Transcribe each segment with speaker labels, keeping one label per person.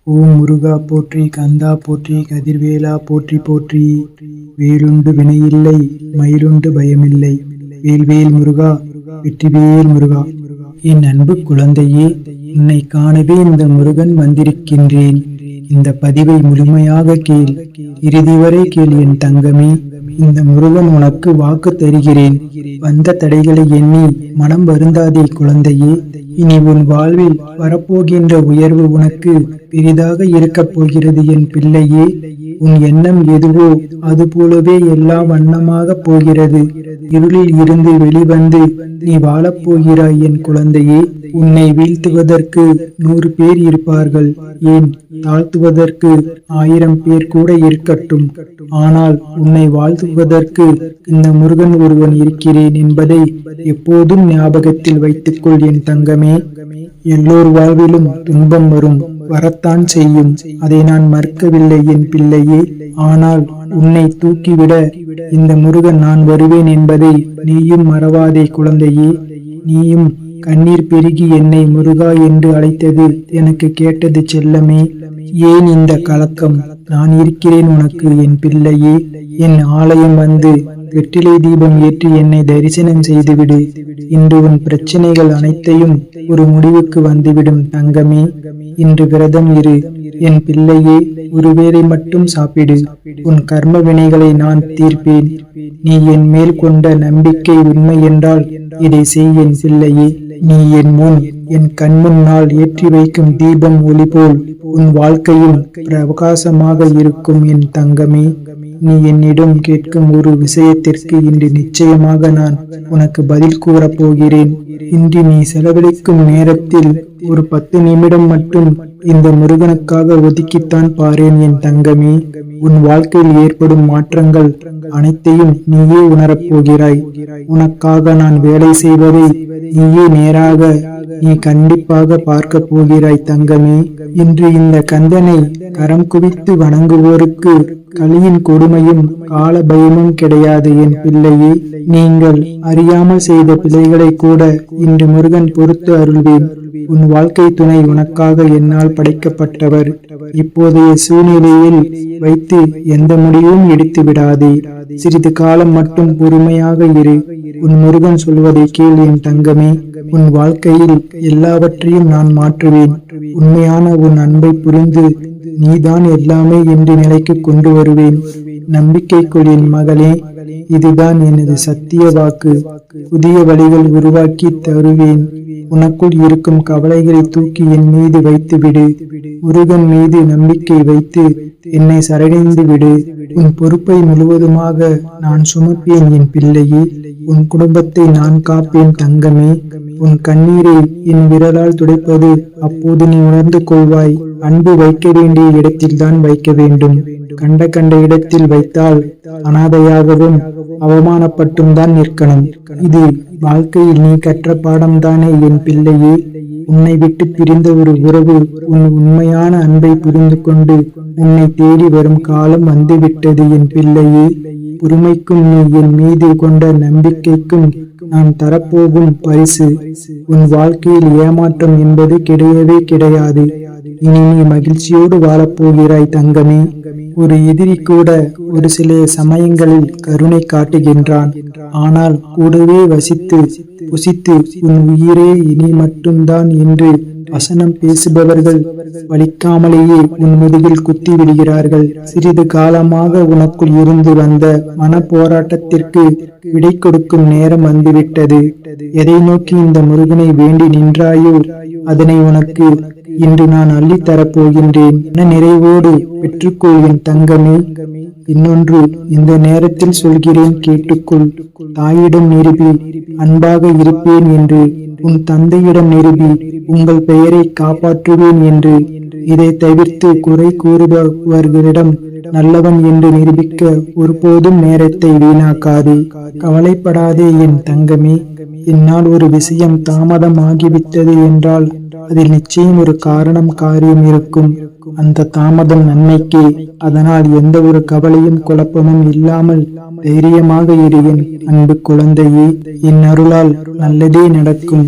Speaker 1: ஓம் முருகா போற்றி, கந்தா போற்றி, கதிர்வேலா போற்றி போற்றி. வேலுண்டு வினையில்லை, மயிலுண்டு பயமில்லை. வேல்வேல் முருகா, வெற்றிவேல் முருகா. என் அன்பு குழந்தையே, உன்னை காணவே இந்த முருகன் வந்திருக்கின்றேன். இந்த பதிவை முழுமையாக கேள், இறுதி வரை கேள் என் தங்கமே. இந்த முருகன் உனக்கு வாக்கு தருகிறேன். வந்த தடைகளை எண்ணி மனம் வருந்தாதே குழந்தையே. இனி உன் வாழ்வில் வரப்போகின்ற உயர்வு உனக்கு பெரிதாக இருக்கப் போகிறது என் பிள்ளையே. உன் எண்ணம் எதுவோ அது போலவே எல்லாம் வண்ணமாக போகிறது. இருளில் இருந்து வெளிவந்து நீ வாழப்போகிறாய் என் குழந்தையே. உன்னை வீழ்த்துவதற்கு 100 பேர் இருப்பார்கள், ஏன் தாழ்த்துவதற்கு 1000 பேர் கூட இருக்கட்டும். ஆனால் உன்னை வாழ்த்துவதற்கு இந்த முருகன் ஒருவன் இருக்கிறேன் என்பதை எப்போதும் ஞாபகத்தில் வைத்துக்கொள் என் தங்கமே. எல்லோர் வாழ்விலும் துன்பம் வரும், வரத்தான் செய்யும். அதை நான் மறுக்கவில்லை என் பிள்ளையே. ஆனால் உன்னை தூக்கிவிட இந்த முருகன் நான் வருவேன் என்பதை நீயும் மறவாதே குழந்தையே. நீயும் கண்ணீர் பெருகி என்னை முருகா என்று அழைத்தது எனக்கு கேட்டது செல்லமே. ஏன் இந்த கலக்கம்? நான் இருக்கிறேன் உனக்கு என் பிள்ளையே. என் ஆலயம் வந்து வெற்றிலை தீபம் ஏற்றி என்னை தரிசனம் செய்துவிடு. இன்று உன் பிரச்சனைகள் அனைத்தையும் ஒரு முடிவுக்கு வந்துவிடும் தங்கமே. இன்று விரதம் இரு என் பிள்ளையே. ஒருவேளை மட்டும் சாப்பிடு. உன் கர்ம வினைகளை நான் தீர்ப்பேன். நீ என் மேல் கொண்ட நம்பிக்கை உண்மை என்றால் இதை செய் என் பிள்ளையே. நீ என் முன், என் கண் முன்னால் ஏற்றி வைக்கும் தீபம் ஒளி போல் உன் வாழ்க்கையும் பிரகாசமாக இருக்கும் என் தங்கமே. நீ என்னிடம் கேட்கும் ஒரு விஷயத்திற்கு இன்று நிச்சயமாக நான் உனக்கு பதில் கூறப் போகிறேன். இன்று நீ செலவழிக்கும் நேரத்தில் ஒரு 10 நிமிடம் மட்டும் இந்த முருகனுக்காக ஒதுக்கித்தான் பாரேன் என் தங்கமே. உன் வாழ்க்கையில் ஏற்படும் மாற்றங்கள் அனைத்தையும் நீயே உணரப் போகிறாய். உனக்காக நான் வேலை செய்வதை நீயே நேராக நீ கண்டிப்பாக பார்க்க போகிறாய் தங்கமே. இன்று இந்த கந்தனை கரம் குவித்து வணங்குவோருக்கு கலியின் கொடுமையும் கால பயமும் கிடையாது என் பிள்ளையே. நீங்கள் அறியாமல் செய்த பிழைகளை கூட இன்று முருகன் பொறுத்து அருள்வேன். உன் வாழ்க்கை துணை உனக்காக என்னால் படைக்கப்பட்டவர். இப்போதைய சூழ்நிலையில் வைத்து எந்த முடிவும் எடுத்து விடாதே. சிறிது காலம் மட்டும் பொறுமையாக இரு. உன் முருகன் சொல்வதை கேள் என் தங்கமே. உன் வாழ்க்கையில் எல்லாவற்றையும் நான் மாற்றுவேன். உண்மையான உன் அன்பை புரிந்து நீதான் எல்லாமே என்று நிலைக்கு கொண்டு வருவேன். நம்பிக்கை கொள் என் மகளே. இதுதான் எனது சத்திய வாக்கு. புதிய வழிகள் உருவாக்கி தருவேன். உனக்குள் இருக்கும் கவலைகளை தூக்கி என் மீது வைத்து விடு. முருகன் மீது நம்பிக்கை வைத்து என்னை சரணடைந்து விடு. உன் பொறுப்பை முழுவதுமாக நான் சுமப்பேன் என் பிள்ளையே. உன் குடும்பத்தை நான் காப்பேன் தங்கமே. உன் கண்ணீரை என் விரலால் துடைப்பது அப்போது நீ உணர்ந்து கொள்வாய். அன்பு வைக்க வேண்டிய இடத்தில்தான் வைக்க வேண்டும். கண்ட இடத்தில் வைத்தால் அனாதையாகவும் அவமானப்பட்டும் தான் நிற்கணும். இது வாழ்க்கையில் நீ கற்ற பாடம்தானே என் பிள்ளையே. உன்னை விட்டு பிரிந்த ஒரு உறவு உன் உண்மையான அன்பை புரிந்து கொண்டு உன்னை தேடி வரும் காலம் வந்துவிட்டது என் பிள்ளையே. பொறுமைக்கும் நீ என் மீது கொண்ட நம்பிக்கைக்கும் நான் தரப்போகும் பரிசு. உன் வாழ்க்கையில் ஏமாற்றம் என்பது கிடையவே கிடையாது. இனி நீ மகிழ்ச்சியோடு வாழப்போகிறாய் தங்கமே. ஒரு எதிரி கூட ஒரு சில சமயங்களில் கருணை காட்டுகின்றான். ஆனால் கூடவே வசித்து புசித்து உன் உயிரே இனி மட்டும்தான் என்று வசனம் பேசுபவர்கள் வலிக்காமலேயே உன் முதுகில் குத்தி விடுகிறார்கள். சிறிது காலமாக உனக்குள் இருந்து வந்த மன போராட்டத்திற்கு விடை கொடுக்கும் நேரம் வந்துவிட்டது. எதை நோக்கி இந்த முருகனை வேண்டி நின்றாயோ அதனை உனக்கு இன்று நான் அள்ளித்தரப்போகின்றேன். மன நிறைவோடு பெற்றுக்கொள் என் தங்கமே. இன்னொன்று இந்த நேரத்தில் சொல்கிறேன், கேட்டுக்கொள். தாயிடம் நிரூபி அன்பாக இருப்பேன் என்று. உன் தந்தையிடம் நிரூபி உங்கள் பெயரை காப்பாற்றுவேன் என்று. இதை தவிர்த்து குறை கூறுபவர்களிடம் நல்லவன் என்று நிரூபிக்க ஒருபோதும் நேரத்தை வீணாக்காதே. கவலைப்படாதே என் தங்கமே. என்னால் ஒரு விஷயம் தாமதம் ஆகிவிட்டது என்றால் அதில் நிச்சயம் ஒரு காரியம் இருக்கும். அந்த தாமதம் நன்மைக்கே. அதனால் எந்த ஒரு கவலையும் குழப்பமும் இல்லாமல் தைரியமாக இரு என் அன்பு குழந்தையே. என் அருளால் நல்லதே நடக்கும்.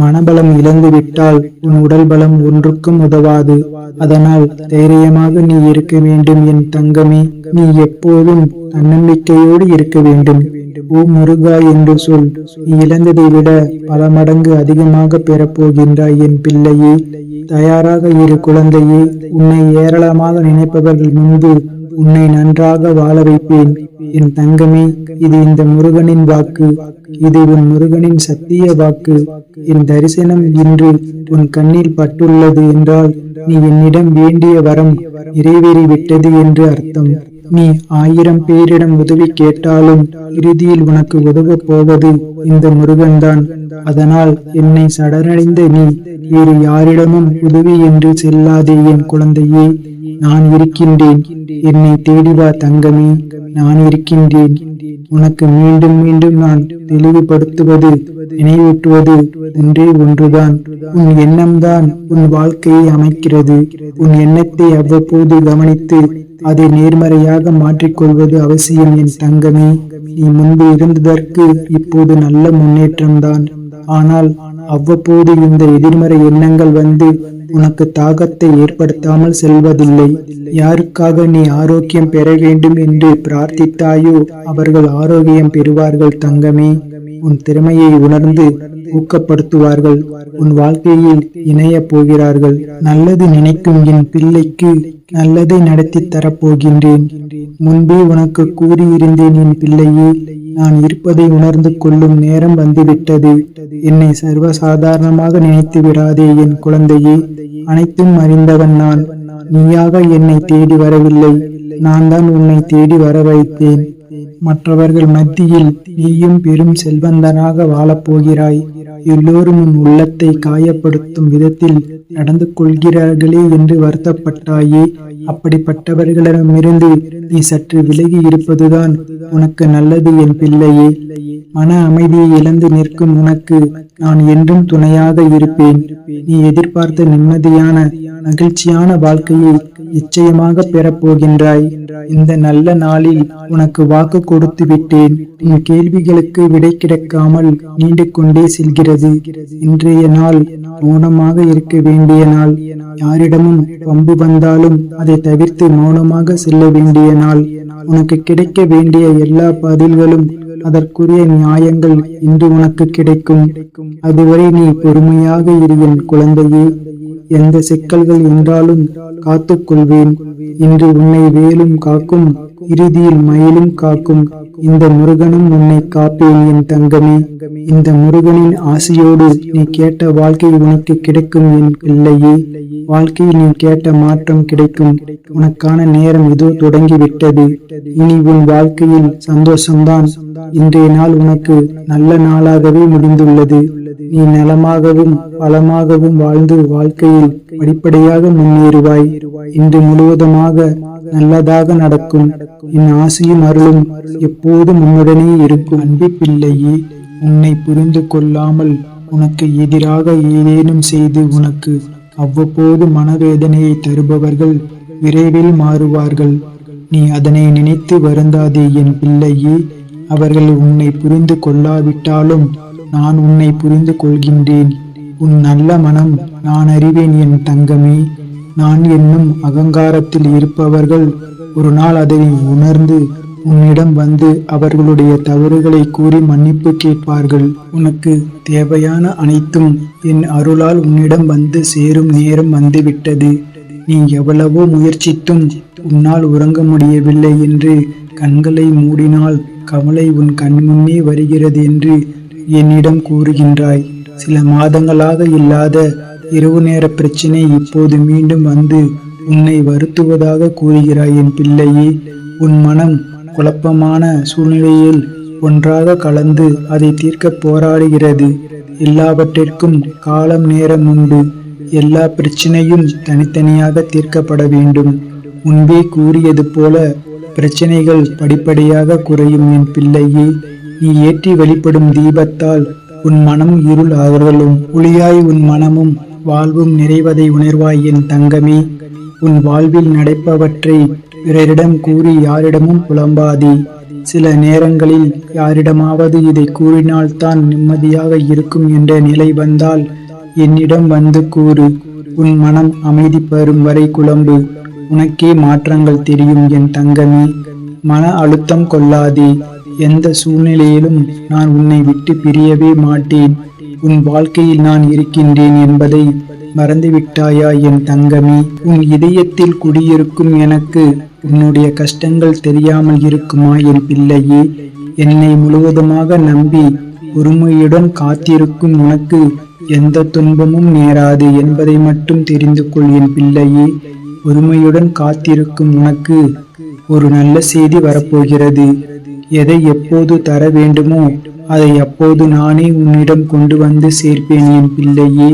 Speaker 1: மனபலம் இழந்து விட்டால் உன் உடல் பலம் ஒன்றுக்கும் உதவாது. அதனால் தைரியமாக நீ இருக்க வேண்டும் என் தங்கமே. நீ எப்போதும் தன்னம்பிக்கையோடு இருக்க வேண்டும். ஓ முருகா என்று சொல். நீ இழந்ததை விட பல மடங்கு அதிகமாக பெறப்போகின்றாய் என் பிள்ளையே. தயாராக இரு குழந்தையே. உன்னை ஏராளமாக நினைப்பவர்கள் முன்பு உன்னை நன்றாக வாழ வைப்பேன் என் தங்கமே. இது இந்த முருகனின் வாக்கு. இது உன் முருகனின் சத்திய வாக்கு. என் தரிசனம் இன்று உன் கண்ணில் பட்டுள்ளது என்றால் நீ என்னிடம் வேண்டிய வரம் நிறைவேறிவிட்டது என்று அர்த்தம். நீ 1000 பேரிடம் உதவி கேட்டாலும் இறுதியில் உனக்கு உதவப் போவது இந்த முருகன்தான். அதனால் என்னை சரணடைந்த நீ வேறு யாரிடமும் உதவி என்று செல்லாதே என் குழந்தையே. நான் இருக்கின்றேன். என்னை தேடிவா தங்கமே. நான் இருக்கின்றேன். உனக்கு மீண்டும் மீண்டும் நான் தெளிவுபடுத்துவது நினைவூட்டுவது ஒன்றே ஒன்றுதான். உன் எண்ணம்தான் உன் வாழ்க்கையை அமைக்கிறது. உன் எண்ணத்தை அவ்வப்போது கவனித்து அதை நேர்மறையாக மாற்றிக்கொள்வது அவசியம் என் தங்கமே. நீ முன்பு இருந்ததற்கு இப்போது நல்ல முன்னேற்றம்தான். ஆனால் அவ்வப்போது இந்த எதிர்மறை எண்ணங்கள் வந்து உனக்கு தாகத்தை ஏற்படுத்தாமல் செல்வதில்லை. யாருக்காக நீ ஆரோக்கியம் பெற வேண்டும் என்று பிரார்த்தித்தாயோ அவர்கள் ஆரோக்கியம் பெறுவார்கள் தங்கமே. உன் திறமையை உணர்ந்து ஊக்கப்படுத்துவார்கள். உன் வாழ்க்கையில் இணைய போகிறார்கள். நல்லது நினைக்கும் என் பிள்ளைக்கு நல்லதை நடத்தி தரப்போகின்றேன். முன்பே உனக்கு கூறியிருந்தேன் என் பிள்ளையே. நான் இருப்பதை உணர்ந்து கொள்ளும் நேரம் வந்துவிட்டது. என்னை சர்வசாதாரணமாக நினைத்து விடாதே என் குழந்தையே. அனைத்தும் அறிந்தவன் நான். நீயாக என்னை தேடி வரவில்லை. நான் தான் உன்னை தேடி வர வைத்தேன். மற்றவர்கள் மத்தியில் நீயும் பெரும் செல்வந்தனாக வாழப்போகிறாய். எல்லோரும் உன் உள்ளத்தை காயப்படுத்தும் விதத்தில் நடந்து கொள்கிறார்களே என்று வருத்தப்பட்டாயே. அப்படிப்பட்டவர்களிடமிருந்து நீ சற்று விலகி இருப்பதுதான் உனக்கு நல்லது என் பிள்ளையே. மன அமைதியை இழந்து நிற்கும் உனக்கு நான் என்றும் துணையாக இருப்பேன். நீ எதிர்பார்த்த நிம்மதியான மகிழ்ச்சியான வாழ்க்கையை நிச்சயமாக பெறப்போகின்றாய். இந்த நல்ல நாளில் உனக்கு வாக்கு கொடுத்து விட்டேன். உன் கேள்விகளுக்கு விடை கிடைக்காமல் நீண்டு கொண்டே செல்கிறது. இன்றைய நாள் மௌனமாக இருக்க வேண்டிய நாள். யாரிடமும் வம்பு வந்தாலும் அதை தவிர்த்து மௌனமாக செல்ல வேண்டிய நாள். உனக்கு கிடைக்க வேண்டிய எல்லா பதில்களும் அதற்குரிய நியாயங்கள் இன்று உனக்கு கிடைக்கும். அதுவரை நீ பொறுமையாக இரு என் குழந்தையே. எந்த சிக்கல்கள் என்றாலும் காத்துக்கொள்வேன். இன்று உன்னை வேலும் காக்கும், இறுதியில் மயிலும் காக்கும். இந்த முருகனும் உன்னை காப்பேன் என் தங்கமே. இந்த முருகனின் ஆசையோடு நீ கேட்ட வாழ்க்கை உனக்கு கிடைக்கும் என் பிள்ளையே. வாழ்க்கையில் நீ கேட்ட மாற்றம் கிடைக்கும். உனக்கான நேரம் இதோ தொடங்கிவிட்டது. இனி உன் வாழ்க்கையில் சந்தோஷம்தான். இன்றைய நாள் உனக்கு நல்ல நாளாகவே முடிந்துள்ளது. நீ நலமாகவும் பலமாகவும் வாழ்ந்து வாழ்க்கையில் படிப்படியாக முன்னேறுவாய். இன்று முழுவதுமாக நல்லதாக நடக்கும். என் ஆசையும் அருளும் எப்போதும் உன்னுடனே இருக்கும். அன்பு பிள்ளையே, உன்னை புரிந்து கொள்ளாமல் உனக்கு எதிராக ஏதேனும் செய்து உனக்கு அவ்வப்போது மனவேதனையை தருபவர்கள் விரைவில் மாறுவார்கள். நீ அதனை நினைத்து வருந்தாதே என் பிள்ளையே. அவர்கள் உன்னை புரிந்து கொள்ளாவிட்டாலும் நான் உன்னை புரிந்து கொள்கின்றேன். உன் நல்ல மனம் நான் அறிவேன் என் தங்கமே. நான் என்னும் அகங்காரத்தில் இருப்பவர்கள் ஒரு நாள் அதை உணர்ந்து உன்னிடம் வந்து அவர்களுடைய தவறுகளை கூறி மன்னிப்பு கேட்பார்கள். உனக்கு தேவையான அனைத்தும் என் அருளால் உன்னிடம் வந்து சேரும் நேரம் வந்துவிட்டது. நீ எவ்வளவோ முயற்சித்தும் உன்னால் உறங்க முடியவில்லை என்று கண்களை மூடினால் கவலை உன் கண்முன்னே வருகிறது என்று என்னிடம் கூறுகின்றாய். சில மாதங்களாக இல்லாத இரவு நேர பிரச்சினை இப்போது மீண்டும் வந்து உன்னை வருத்துவதாக கூறுகிறாய் என் பிள்ளையே. உன் மனம் குழப்பமான சூழ்நிலையில் ஒன்றாக கலந்து அதை தீர்க்க போராடுகிறது. எல்லாவற்றிற்கும் காலம் நேரம் உண்டு. எல்லா பிரச்சனையும் தனித்தனியாக தீர்க்கப்பட வேண்டும். முன்பே கூறியது போல பிரச்சனைகள் படிப்படியாக குறையும் என் பிள்ளையே. நீ ஏற்றி வெளிப்படும் தீபத்தால் உன் மனம் இருள் அகலும். ஒளியாய் உன் மனமும் வாழ்வும் நிறைவதை உணர்வாய் என் தங்கமே. உன் வாழ்வில் நடப்பவற்றை பிறரிடம் கூறி யாரிடமும் புலம்பாதே. சில நேரங்களில் யாரிடமாவது இதை கூறினால்தான் நிம்மதியாக இருக்கும் என்ற நிலை வந்தால் என்னிடம் வந்து கூறு. உன் மனம் அமைதி பெறும் வரை குழம்பு. உனக்கே மாற்றங்கள் தெரியும் என் தங்கமே. மன அழுத்தம் கொள்ளாதே. எந்த சூழ்நிலையிலும் நான் உன்னை விட்டு பிரியவே மாட்டேன். உன் வாழ்க்கையில் நான் இருக்கின்றேன் என்பதை மறந்துவிட்டாயா என் தங்கமே? உன் இதயத்தில் குடியிருக்கும் எனக்கு உன்னுடைய கஷ்டங்கள் தெரியாமல் இருக்குமா என் பிள்ளையே? என்னை முழுவதுமாக நம்பி பொறுமையுடன் காத்திருக்கும் உனக்கு எந்த துன்பமும் நேராது என்பதை மட்டும் தெரிந்து கொள் என் பிள்ளையே. பொறுமையுடன் காத்திருக்கும் உனக்கு ஒரு நல்ல செய்தி வரப்போகிறது. எதை எப்போது தர வேண்டுமோ அதை அப்போது நானே உன்னிடம் கொண்டு வந்து சேர்ப்பேன் என் பிள்ளையே.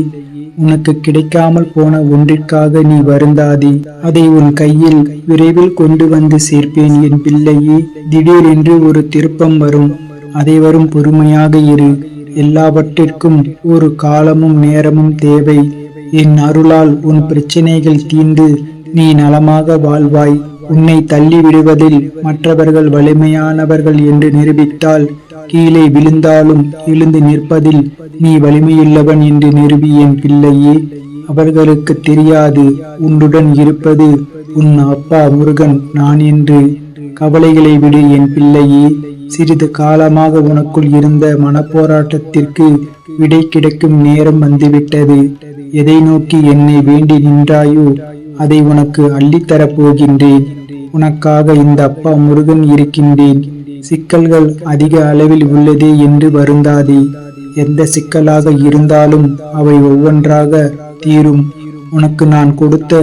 Speaker 1: உனக்கு கிடைக்காமல் போன ஒன்றிற்காக நீ வருந்தாதே. அதை உன் கையில் விரைவில் கொண்டு வந்து சேர்ப்பேன் என் பிள்ளையே. திடீரென்று ஒரு திருப்பம் வரும். அதை வரும் பொறுமையாக இரு. எல்லாவற்றிற்கும் ஒரு காலமும் நேரமும் தேவை. என் அருளால் உன் பிரச்சனைகள் தீர்ந்து நீ நலமாக வாழ்வாய். உன்னை தள்ளி விடுவதில் மற்றவர்கள் வலிமையானவர்கள் என்று நிரூபித்தால், கீழே விழுந்தாலும் எழுந்து நிற்பதில் நீ வலிமையுள்ளவன் என்று நிரூபி என் பிள்ளையே. அவர்களுக்கு தெரியாது உன்னுடன் இருப்பது உன் அப்பா முருகன் நான் என்று. கவலைகளை விடு என் பிள்ளையே. சிறிது காலமாக உனக்குள் இருந்த மனப்போராட்டத்திற்கு விடை கிடைக்கும் நேரம் வந்துவிட்டது. எதை நோக்கி என்னை வேண்டி நின்றாயோ அதை உனக்கு அள்ளித்தரப் போகின்றேன். உனக்காக இந்த அப்பா முருகன் இருக்கின்றேன். சிக்கல்கள் அதிக அளவில் உள்ளதே என்று வருந்தாதே. எந்த சிக்கலாக இருந்தாலும் அவை ஒவ்வொன்றாக தீரும். உனக்கு நான் கொடுத்த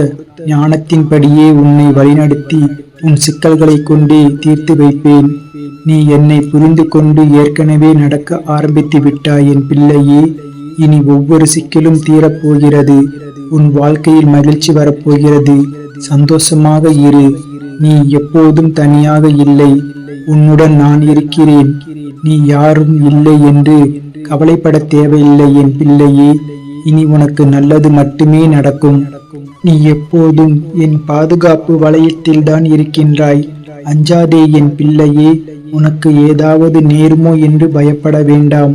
Speaker 1: ஞானத்தின்படியே உன்னை வழிநடத்தி உன் சிக்கல்களை கொண்டே தீர்த்து வைப்பேன். நீ என்னை புரிந்து கொண்டு ஏற்கனவே நடக்க ஆரம்பித்து விட்டாய் என் பிள்ளையே. இனி ஒவ்வொரு சிக்கலும் தீரப்போகிறது. உன் வாழ்க்கையில் மகிழ்ச்சி வரப்போகிறது. சந்தோஷமாக இரு. நீ எப்போதும் தனியாக இல்லை. உன்னுடன் நான் இருக்கிறேன். நீ யாரும் இல்லை என்று கவலைப்பட தேவையில்லை என் பிள்ளையே. இனி உனக்கு நல்லது மட்டுமே நடக்கும். நீ எப்போதும் என் பாதுகாப்பு வளையத்தில்தான் இருக்கின்றாய். அஞ்சாதே என் பிள்ளையே. உனக்கு ஏதாவது நேருமோ என்று பயப்பட வேண்டாம்.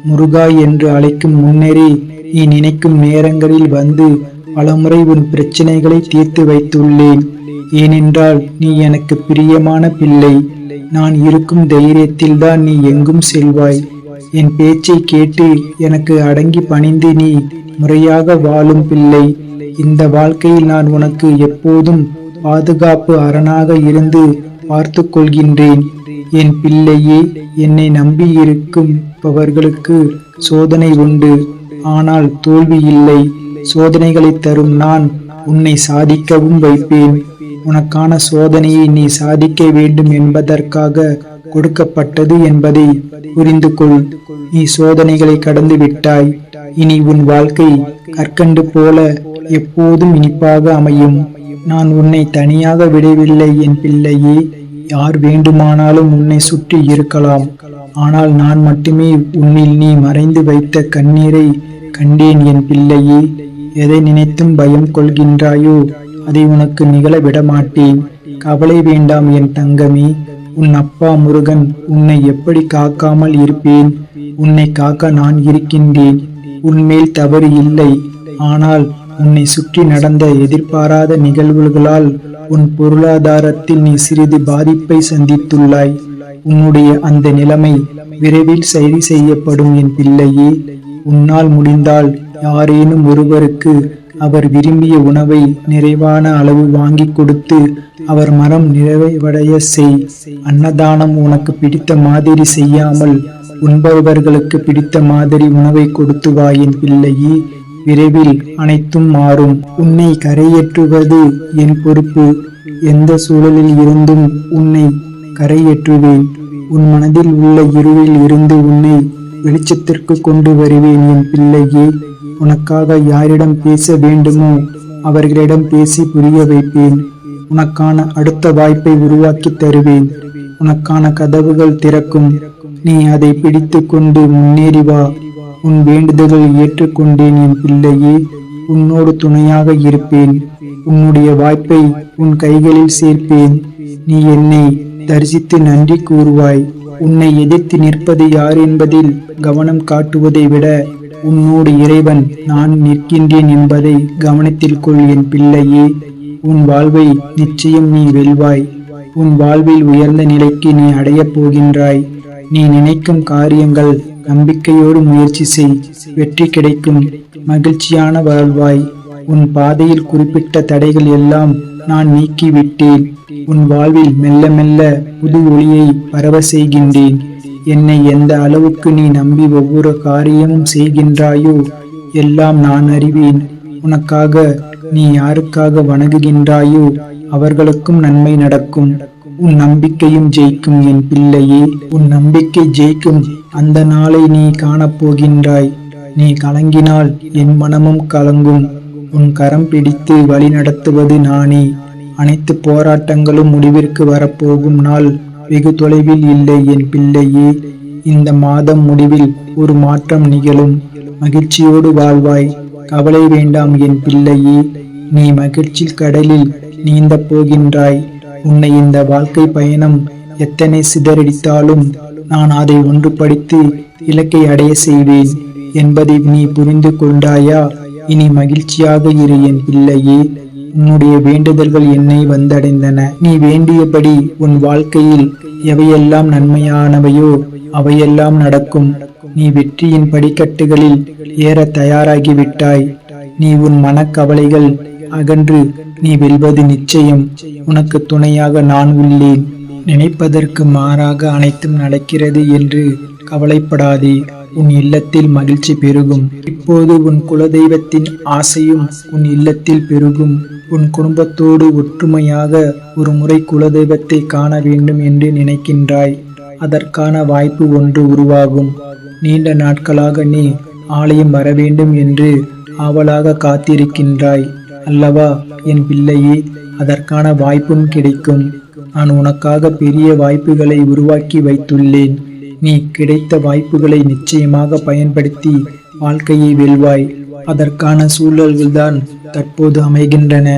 Speaker 1: முருகா என்று அழைக்கும் முன்னரே நீ நினைக்கும் நேரங்களில் வந்து பலமுறை உன் பிரச்சனைகளை தீர்த்து வைத்துள்ளேன். ஏனென்றால் நீ எனக்கு பிரியமான பிள்ளை. நான் இருக்கும் தைரியத்தில்தான் நீ எங்கும் செல்வாய். என் பேச்சை கேட்டு எனக்கு அடங்கி பணிந்து நீ முறையாக வாழும் பிள்ளை. இந்த வாழ்க்கையில் நான் உனக்கு எப்போதும் பாதுகாப்பு அரணாக இருந்து பார்த்து கொள்கின்றேன் என் பிள்ளையே. என்னை நம்பி இருக்கும்பவர்களுக்கு சோதனை உண்டு, ஆனால் தோல்வி இல்லை. சோதனைகளை தரும் நான் உன்னை சாதிக்கவும் வைப்பேன். உனக்கான சோதனையை நீ சாதிக்க வேண்டும் என்பதற்காக கொடுக்கப்பட்டது என்பதை புரிந்து கொள். நீ சோதனைகளை கடந்து விட்டாய். இனி உன் வாழ்க்கை கற்கண்டு போல எப்போதும் இனிப்பாக அமையும். நான் உன்னை தனியாக விடவில்லை என் பிள்ளையே. யார் வேண்டுமானாலும் உன்னை சுற்றி இருக்கலாம். ஆனால் நான் மட்டுமே உன்னில் நீ மறைந்து வைத்த கண்ணீரை கண்டேன் என் பிள்ளையே. எதை நினைத்தும் பயம் கொள்கின்றாயோ அதை உனக்கு நிகழ விடமாட்டேன். கவலை வேண்டாம் என் தங்கமே. உன் அப்பா முருகன் உன்னை எப்படி காக்காமல் இருப்பேன்? உன்னை காக்க நான் இருக்கின்றேன். உன்மேல் தவறு இல்லை. ஆனால் உன்னை சுற்றி நடந்த எதிர்பாராத நிகழ்வுகளால் உன் பொருளாதாரத்தில் நீ சிறிது பாதிப்பை சந்தித்துள்ளாய். உன்னுடைய அந்த நிலைமை விரைவில் சரி செய்யப்படும் என் பிள்ளையே. உன்னால் முடிந்தால் யாரேனும் ஒருவருக்கு அவர் விரும்பிய உணவை நிறைவான அளவு வாங்கி கொடுத்து அவர் மனம் நிறைவடைய செய். அன்னதானம் உனக்கு பிடித்த மாதிரி செய்யாமல் உண்பவர்களுக்கு பிடித்த மாதிரி உணவை கொடுத்து வா என் பிள்ளையே. விரைவில் அனைத்தும் மாறும். உன்னை கரையேற்றுவது என் பொறுப்பு. எந்த சூழலில் இருந்தும் உன்னை கரையேற்றுவேன். உன் மனதில் உள்ள இருளில் இருந்து உன்னை வெளிச்சத்திற்கு கொண்டு வருவேன் என் பிள்ளையே. உனக்காக யாரிடம் பேச வேண்டுமோ அவர்களிடம் பேசி புரிய வைப்பேன். உனக்கான அடுத்த வாய்ப்பை உருவாக்கி தருவேன். உனக்கான கதவுகள் திறக்கும். நீ அதை பிடித்து கொண்டு முன்னேறி வா. உன் வேண்டுதல்கள் ஏற்றுக்கொண்டேன் என் பிள்ளையே. உன்னோடு துணையாக இருப்பேன். உன்னுடைய வாய்ப்பை உன் கைகளில் சேர்ப்பேன். நீ என்னை தரிசித்து நன்றி கூறுவாய். உன்னை எதிர்த்து நிற்பது யார் என்பதில் கவனம் காட்டுவதை விட உன்னோடு இறைவன் நான் நிற்கின்றேன் என்பதை கவனத்தில் கொள் என் பிள்ளையே. உன் வாழ்வை நிச்சயம் நீ வெல்வாய். உன் வாழ்வில் உயர்ந்த நிலைக்கு நீ அடையப் போகின்றாய். நீ நினைக்கும் காரியங்கள் நம்பிக்கையோடு முயற்சி செய். வெற்றி கிடைக்கும். மகிழ்ச்சியான வாழ்வாய். உன் பாதையில் குறிப்பிட்ட தடைகள் எல்லாம் நான் நீக்கிவிட்டேன். உன் வாழ்வில் மெல்ல மெல்ல புது ஒளியை பரவ செய்கின்றேன். என்னை எந்த அளவுக்கு நீ நம்பி ஒவ்வொரு காரியமும் செய்கின்றாயோ எல்லாம் நான் அறிவேன். உனக்காக நீ யாருக்காக வணங்குகின்றாயோ அவர்களுக்கும் நன்மை நடக்கும். உன் நம்பிக்கையும் ஜெயிக்கும் என் பிள்ளையே. உன் நம்பிக்கை ஜெயிக்கும் அந்த நாளை நீ காணப்போகின்றாய். நீ கலங்கினால் என் மனமும் கலங்கும். உன் கரம் பிடித்து வழி நடத்துவது நானே. அனைத்து போராட்டங்களும் முடிவிற்கு வரப்போகும் நாள் வெகு தொலைவில் இல்லை என் பிள்ளையே. இந்த மாதம் முடிவில் ஒரு மாற்றம் நிகழும். மகிழ்ச்சியோடு வாழ்வாய். கவலை வேண்டாம் என் பிள்ளையே. நீ மகிழ்ச்சி கடலில் நீந்த போகின்றாய். உன்னை இந்த வாழ்க்கை பயணம் எத்தனை சிதறடித்தாலும் நான் அதை ஒன்றுபடுத்தி இலக்கை அடைய செய்வேன் என்பதை நீ புரிந்து கொண்டாயா? இனி மகிழ்ச்சியாக இரு என் பிள்ளையே. உன்னுடைய வேண்டுதல்கள் என்னை வந்தடைந்தன. நீ வேண்டியபடி உன் வாழ்க்கையில் எவையெல்லாம் நன்மையானவையோ அவையெல்லாம் நடக்கும். நீ வெற்றியின் படிக்கட்டுகளில் ஏற தயாராகிவிட்டாய். நீ உன் மனக்கவலைகள் அகன்று நீ வெல்வது நிச்சயம். உனக்கு துணையாக நான் உள்ளேன். நினைப்பதற்கு மாறாக அனைத்தும் நடக்கிறது என்று கவலைப்படாதே. உன் இல்லத்தில் மகிழ்ச்சி பெருகும். இப்போது உன் குலதெய்வத்தின் ஆசையும் உன் இல்லத்தில் பெருகும். உன் குடும்பத்தோடு ஒற்றுமையாக ஒரு முறை குலதெய்வத்தை காண வேண்டும் என்று நினைக்கின்றாய். அதற்கான வாய்ப்பு ஒன்று உருவாகும். நீண்ட நாட்களாக நீ ஆலயம் வர வேண்டும் என்று ஆவலாக காத்திருக்கின்றாய் அல்லவா என் பிள்ளையே? அதற்கான வாய்ப்பும் கிடைக்கும். நான் உனக்காக பெரிய வாய்ப்புகளை உருவாக்கி வைத்துள்ளேன். நீ கிடைத்த வாய்ப்புகளை நிச்சயமாக பயன்படுத்தி வாழ்க்கையை வெல்வாய். அதற்கான சூழல்கள்தான் தற்போது அமைகின்றன.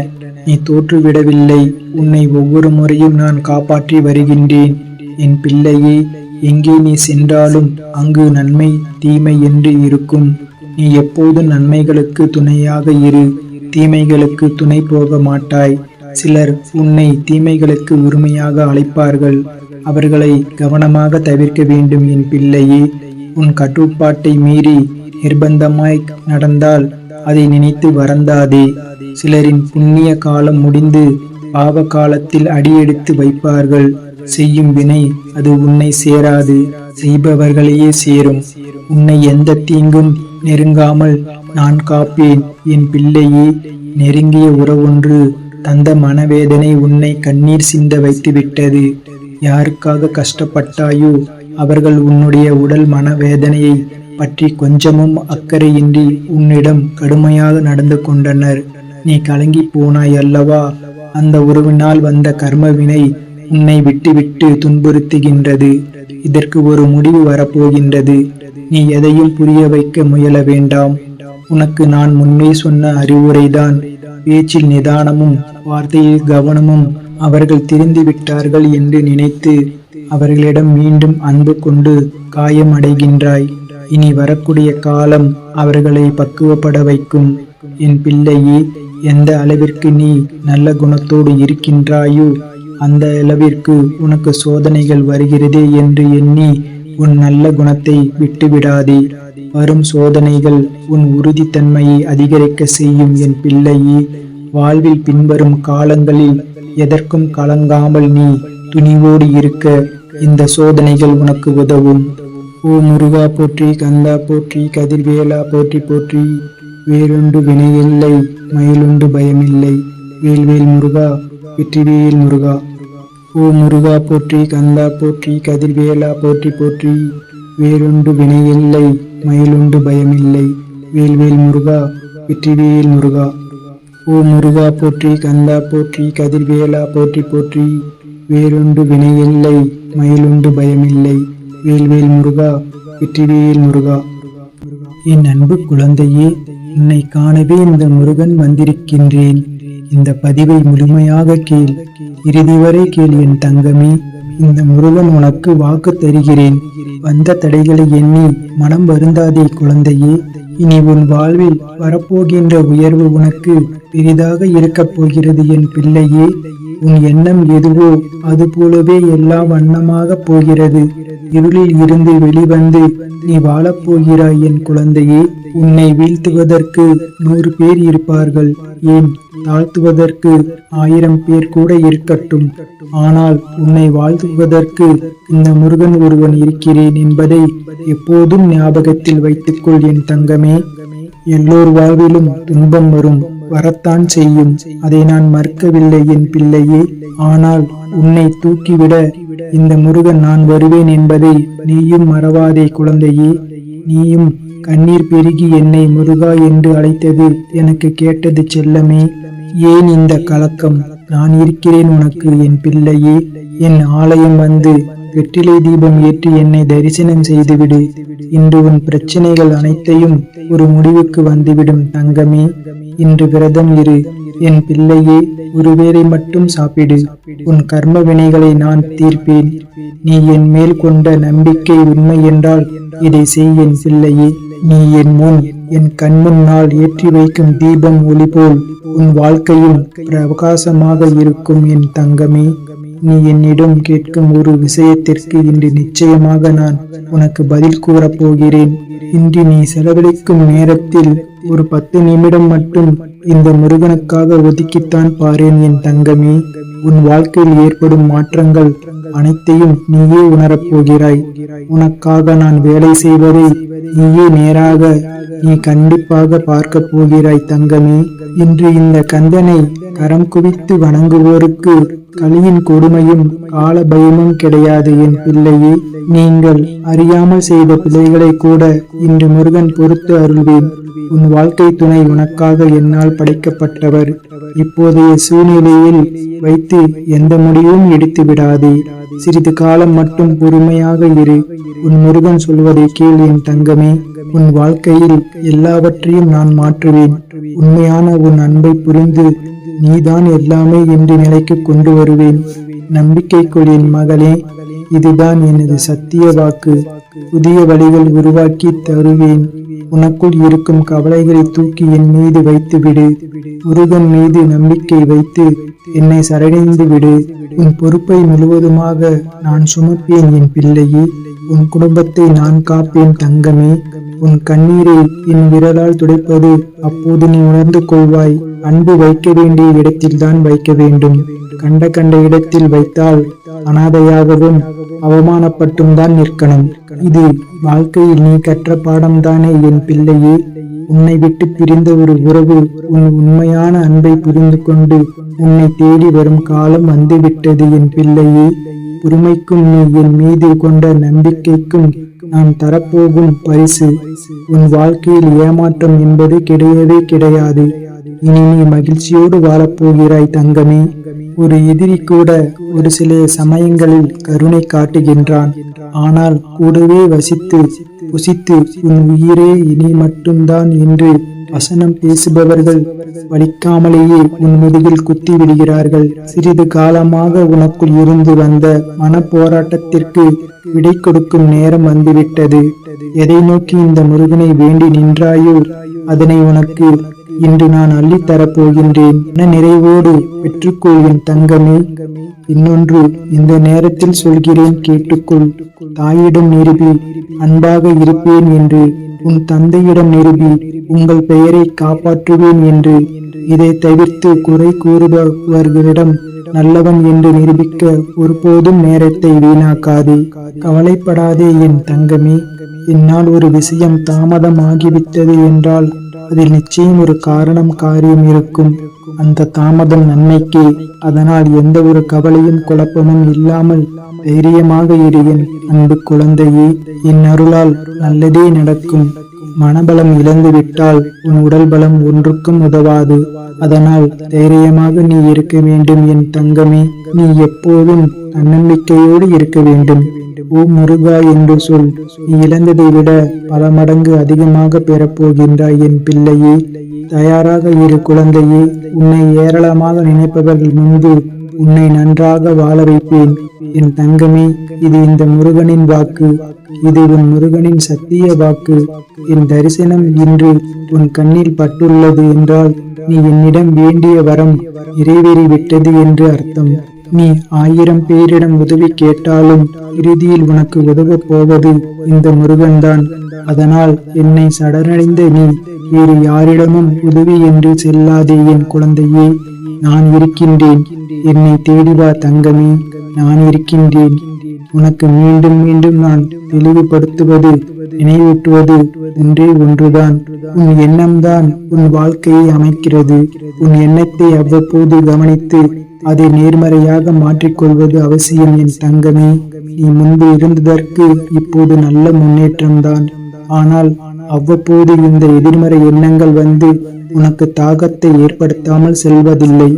Speaker 1: நீ தோற்றுவிடவில்லை. உன்னை ஒவ்வொரு முறையும் நான் காப்பாற்றி வருகின்றேன் என் பிள்ளையே. எங்கே நீ சென்றாலும் அங்கு நன்மை தீமை என்று இருக்கும். நீ எப்போதும் நன்மைகளுக்கு துணையாக இரு. தீமைகளுக்கு துணை போக மாட்டாய். சிலர் உன்னை தீமைகளுக்கு உரிமையாக அழைப்பார்கள். அவர்களை கவனமாக தவிர்க்க வேண்டும் என் பிள்ளையே. உன் கட்டுப்பாட்டை மீறி நிர்பந்தமாய் நடந்தால் அதை நினைத்து வருந்தாதே. சிலரின் புண்ணிய காலம் முடிந்து பாவ காலத்தில் அடியெடுத்து வைப்பார்கள். செய்யும் வினை அது உன்னை சேராது, செய்பவர்களையே சேரும். உன்னை எந்த தீங்கும் நெருங்காமல் நான் காப்பேன் என் பிள்ளையே. நெருங்கிய உறவொன்று தந்த மனவேதனை உன்னை கண்ணீர் சிந்த வைத்து விட்டது. யாருக்காக கஷ்டப்பட்டாயோ அவர்கள் உன்னுடைய உடல் மனவேதனையை பற்றி கொஞ்சமும் அக்கறையின்றி உன்னிடம் கடுமையாக நடந்து கொண்டனர். நீ கலங்கி போனாய் அல்லவா? அந்த உறவினால் வந்த கர்மவினை உன்னை விட்டு துன்புறுத்துகின்றது. இதற்கு ஒரு முடிவு வரப்போகின்றது. நீ எதையும் புரிய வைக்க முயல வேண்டாம். உனக்கு நான் முன்பே சொன்ன அறிவுரைதான். பேச்சில் நிதானமும் வார்த்தையில் கவனமும். அவர்கள் திருந்தி விட்டார்கள் என்று நினைத்து அவர்களிடம் மீண்டும் அன்பு கொண்டு காயம் அடைகின்றாய். இனி வரக்கூடிய காலம் அவர்களை பக்குவப்பட வைக்கும் என் பிள்ளையே. எந்த அளவிற்கு நீ நல்ல குணத்தோடு இருக்கின்றாயோ அந்த அளவிற்கு உனக்கு சோதனைகள் வருகிறதே என்று எண்ணி உன் நல்ல குணத்தை விட்டுவிடாதே. வரும் சோதனைகள் உன் உறுதித்தன்மையை அதிகரிக்க செய்யும் என் பிள்ளையே. வாழ்வில் பின்வரும் காலங்களில் எதற்கும் கலங்காமல் நீ துணிவோடு இருக்க இந்த சோதனைகள் உனக்கு உதவும். ஓ முருகா போற்றி, கந்தா போற்றி, கதிர்வேலா போற்றி போற்றி. வேலுண்டு வினையில்லை, மயிலுண்டு பயமில்லை. வேல்வேல் முருகா, வெற்றிவேல் முருகா. ஓ முருகா போற்றி, கந்தா போற்றி, கதிர்வேலா போற்றி போற்றி. வேலுண்டு வினையில்லை, மயிலுண்டு பயமில்லை. வேல்வேல் முருகா, வெற்றிவேல் முருகா. ஓ முருகா போற்றி, கந்தா போற்றி, கதிர்வேலா போற்றி போற்றி. வேலுண்டு வினையில்லை, மயிலுண்டு பயமில்லை. வேல்வேல் முருகா, வெற்றிவேல் முருகா. என் அன்பு குழந்தையே, உன்னை காணவே இந்த முருகன் வந்திருக்கின்றேன். இந்த பதிவை முழுமையாக கேள், இறுதி வரை கேள் என் தங்கமே. இந்த முருகன் உனக்கு வாக்கு தருகிறேன். வந்த தடைகளை எண்ணி மனம் வருந்தாதே குழந்தையே. இனி உன் வாழ்வில் வரப்போகின்ற உயர்வு உனக்கு பெரிதாக இருக்கப் போகிறது என் பிள்ளையே. உன் எண்ணம் எதுவோ அது போலவே எல்லாம் வண்ணமாக போகிறது. இருளில் இருந்து வெளிவந்து நீ வாழப்போகிறாய் என் குழந்தையே. உன்னை வீழ்த்துவதற்கு 100 பேர் இருப்பார்கள், ஏன் தாழ்த்துவதற்கு 1000 பேர் கூட இருக்கட்டும். ஆனால் உன்னை வாழ்த்துவதற்கு இந்த முருகன் ஒருவன் இருக்கிறேன் என்பதை எப்போதும் ஞாபகத்தில் வைத்துக்கொள் என் தங்கமே. எல்லோர் வாழ்விலும் துன்பம் வரும், வரத்தான் செய்யும். அதை நான் மறுக்கவில்லை என் பிள்ளையே. ஆனால் உன்னை தூக்கிவிட இந்த முருகன் நான் வருவேன் என்பதை நீயும் மறவாதே குழந்தையே. நீயும் கண்ணீர் பெருகி என்னை முருகா என்று அழைத்தது எனக்கு கேட்டது செல்லமே. ஏன் இந்த கலக்கம்? நான் இருக்கிறேன் உனக்கு என் பிள்ளையே. என் ஆலயம் வந்து வெற்றிலை தீபம் ஏற்றி என்னை தரிசனம் செய்துவிடு. இன்று உன் பிரச்சனைகள் அனைத்தையும் ஒரு முடிவுக்கு வந்துவிடும் தங்கமே. இன்று விரதம் இரு என் பிள்ளையே. ஒருவேளை மட்டும் சாப்பிடு. உன் கர்ம வினைகளை நான் தீர்ப்பேன். நீ என் மேல் கொண்ட நம்பிக்கை உண்மை என்றால் இதை செய் என் பிள்ளையே. நீ என் முன் என் கண் முன்னால் ஏற்றி வைக்கும் தீபம் ஒளி போல் உன் வாழ்க்கையும் பிரகாசமாக இருக்கும் என் தங்கமே. நீ என்னிடம் கேட்கும் ஒரு விஷயத்திற்கு இன்று நிச்சயமாக நான் உனக்கு பதில் கூறப் போகிறேன். இன்று நீ செலவழிக்கும் நேரத்தில் ஒரு 10 நிமிடம் மட்டும் இந்த முருகனுக்காக ஒதுக்கித்தான் பாரேன் என் தங்கமே. உன் வாழ்க்கையில் ஏற்படும் மாற்றங்கள் அனைத்தையும் நீயே உணரப் போகிறாய். உனக்காக நான் வேலை செய்வதை நீயே நேராக நீ கண்டிப்பாக பார்க்க போகிறாய் தங்கமே. இன்று இந்த கந்தனை கரம் குவித்து வணங்குவோருக்கு கலியின் கொடுமையும் கால பயமும் கிடையாது என் பிள்ளையே. நீங்கள் அறியாமல் செய்த பிள்ளைகளை கூட இன்று முருகன் பொறுத்து அருள்வேன். உன் வாழ்க்கை துணை உனக்காக என்னால் படைக்கப்பட்டவர். இப்போதைய சூழ்நிலையில் வைத்து எந்த முடிவும் எடுத்து விடாதே. சிறிது காலம் மட்டும் பொறுமையாக இரு. உன் முருகன் சொல்வதை கேள் என் தங்கமே. உன் வாழ்க்கையில் எல்லாவற்றையும் நான் மாற்றுவேன். உண்மையான உன் அன்பை புரிந்து நீதான் எல்லாமே என்று நிலைக்கு கொண்டு வருவேன். நம்பிக்கை கொள் என் மகளே. இதுதான் எனது சத்திய வாக்கு. புதிய வழிகள் உருவாக்கி தருவேன். உனக்குள் இருக்கும் கவலைகளை தூக்கி என் மீது வைத்து விடு. முருகன் மீது நம்பிக்கை வைத்து என்னை சரணடைந்து விடு. உன் பொறுப்பை முழுவதுமாக நான் சுமப்பேன் என் பிள்ளையே. உன் குடும்பத்தை நான் காப்பேன் தங்கமே. உன் கண்ணீரை என் விரலால் துடைப்பது அப்போது நீ உணர்ந்து கொள்வாய். அன்பு வைக்க வேண்டிய இடத்தில்தான் வைக்க வேண்டும். கண்ட இடத்தில் வைத்தால் அனாதையாகவும் அவமானப்பட்டும் தான் நிற்கணும். இது வாழ்க்கையில் நீ கற்ற பாடம்தானே என் பிள்ளையே. உன்னை விட்டு பிரிந்த ஒரு உறவு உன் உண்மையான அன்பை புரிந்து கொண்டு உன்னை தேடி வரும் காலம் வந்துவிட்டது என் பிள்ளையே. பொறுமைக்கும் நீ என் மீது கொண்ட நம்பிக்கைக்கும் நான் தரப்போகும் பரிசு. உன் வாழ்க்கையில் ஏமாற்றம் என்பது கிடையவே கிடையாது. இனி நீ மகிழ்ச்சியோடு வாழப்போகிறாய் தங்கமே. ஒரு எதிரி கூட ஒரு சில சமயங்களில் கருணை காட்டுகின்றான். ஆனால் கூடவே வசித்து புசித்து உன் உயிரே இனி மட்டும்தான் என்று வசனம் பேசுபவர்கள் வலிக்காமலேயே உன் முதுகில் குத்தி விடுகிறார்கள். சிறிது காலமாக உனக்குள் இருந்து வந்த மன போராட்டத்திற்கு விடை கொடுக்கும் நேரம் வந்துவிட்டது. எதை நோக்கி இந்த முருகனை வேண்டி நின்றாயோ அதனை உனக்கு இன்று நான் அள்ளித்தரப்போகின்றேன். மன நிறைவோடு பெற்றுக்கொள் என் தங்கமே. இன்னொன்று இந்த நேரத்தில் சொல்கிறேன், கேட்டுக்கொள். தாயிடம் நிரூபி அன்பாக இருப்பேன் என்று. உன் தந்தையிடம் நிரூபி உங்கள் பெயரை காப்பாற்றுவேன் என்று. இதை தவிர்த்து குறை கூறுபவர்களிடம் நல்லவன் என்று நிரூபிக்க ஒருபோதும் நேரத்தை வீணாக்காதே. கவலைப்படாதே என் தங்கமே. என்னால் ஒரு விஷயம் தாமதம் ஆகிவிட்டது என்றால் அதில் நிச்சயம் ஒரு காரியம் இருக்கும். அந்த தாமதம் நன்மைக்கே. அதனால் எந்த ஒரு கவலையும் குழப்பமும் இல்லாமல் தைரியமாக இரு என் அன்பு குழந்தையே. என் அருளால் நல்லதே நடக்கும். மனபலம் இழந்து விட்டால் உன் உடல் பலம் ஒன்றுக்கும் உதவாது. அதனால் தைரியமாக நீ இருக்க வேண்டும் என் தங்கமே. நீ எப்போதும் தன்னம்பிக்கையோடு இருக்க வேண்டும். ஓம் முருகா என்று சொல். நீ இழந்ததை விட பல மடங்கு அதிகமாக பெறப்போகின்றாய் என் பிள்ளையே. தயாராக இரு குழந்தையே. உன்னை ஏராளமாக நினைப்பவர்கள் முன்பு உன்னை நன்றாக வாழ வைப்பேன் என் தங்கமே. இது இந்த முருகனின் வாக்கு. இது உன் முருகனின் சத்திய வாக்கு. என் தரிசனம் இன்று உன் கண்ணில் பட்டுள்ளது என்றால் நீ என்னிடம் வேண்டிய வரம் நிறைவேறிவிட்டது என்று அர்த்தம். நீ 1000 பேரிடம் உதவி கேட்டாலும் இறுதியில் உனக்கு உதவப் போவது இந்த முருகன்தான். அதனால் என்னை சரணடைந்த நீ வேறு யாரிடமும் உதவி என்று செல்லாதே என் குழந்தையே. நான் இருக்கின்றேன். என்னை தேடிவா தங்கமே. நான் இருக்கின்றேன். உனக்கு மீண்டும் மீண்டும் நான் தெளிவுபடுத்துவது, நினைவூட்டுவது ஒன்றுதான். உன் எண்ணம்தான் உன் வாழ்க்கையை அமைக்கிறது. உன் எண்ணத்தை அவ்வப்போது கவனித்து அதை நேர்மறையாக மாற்றிக்கொள்வது அவசியம் என் தங்கமே. நீ முன்பு இருந்ததற்கு இப்போது நல்ல முன்னேற்றம்தான். ஆனால் அவ்வப்போது இந்த எதிர்மறை எண்ணங்கள் வந்து உனக்கு தாகத்தை ஏற்படுத்தாமல் செல்வதில்லை.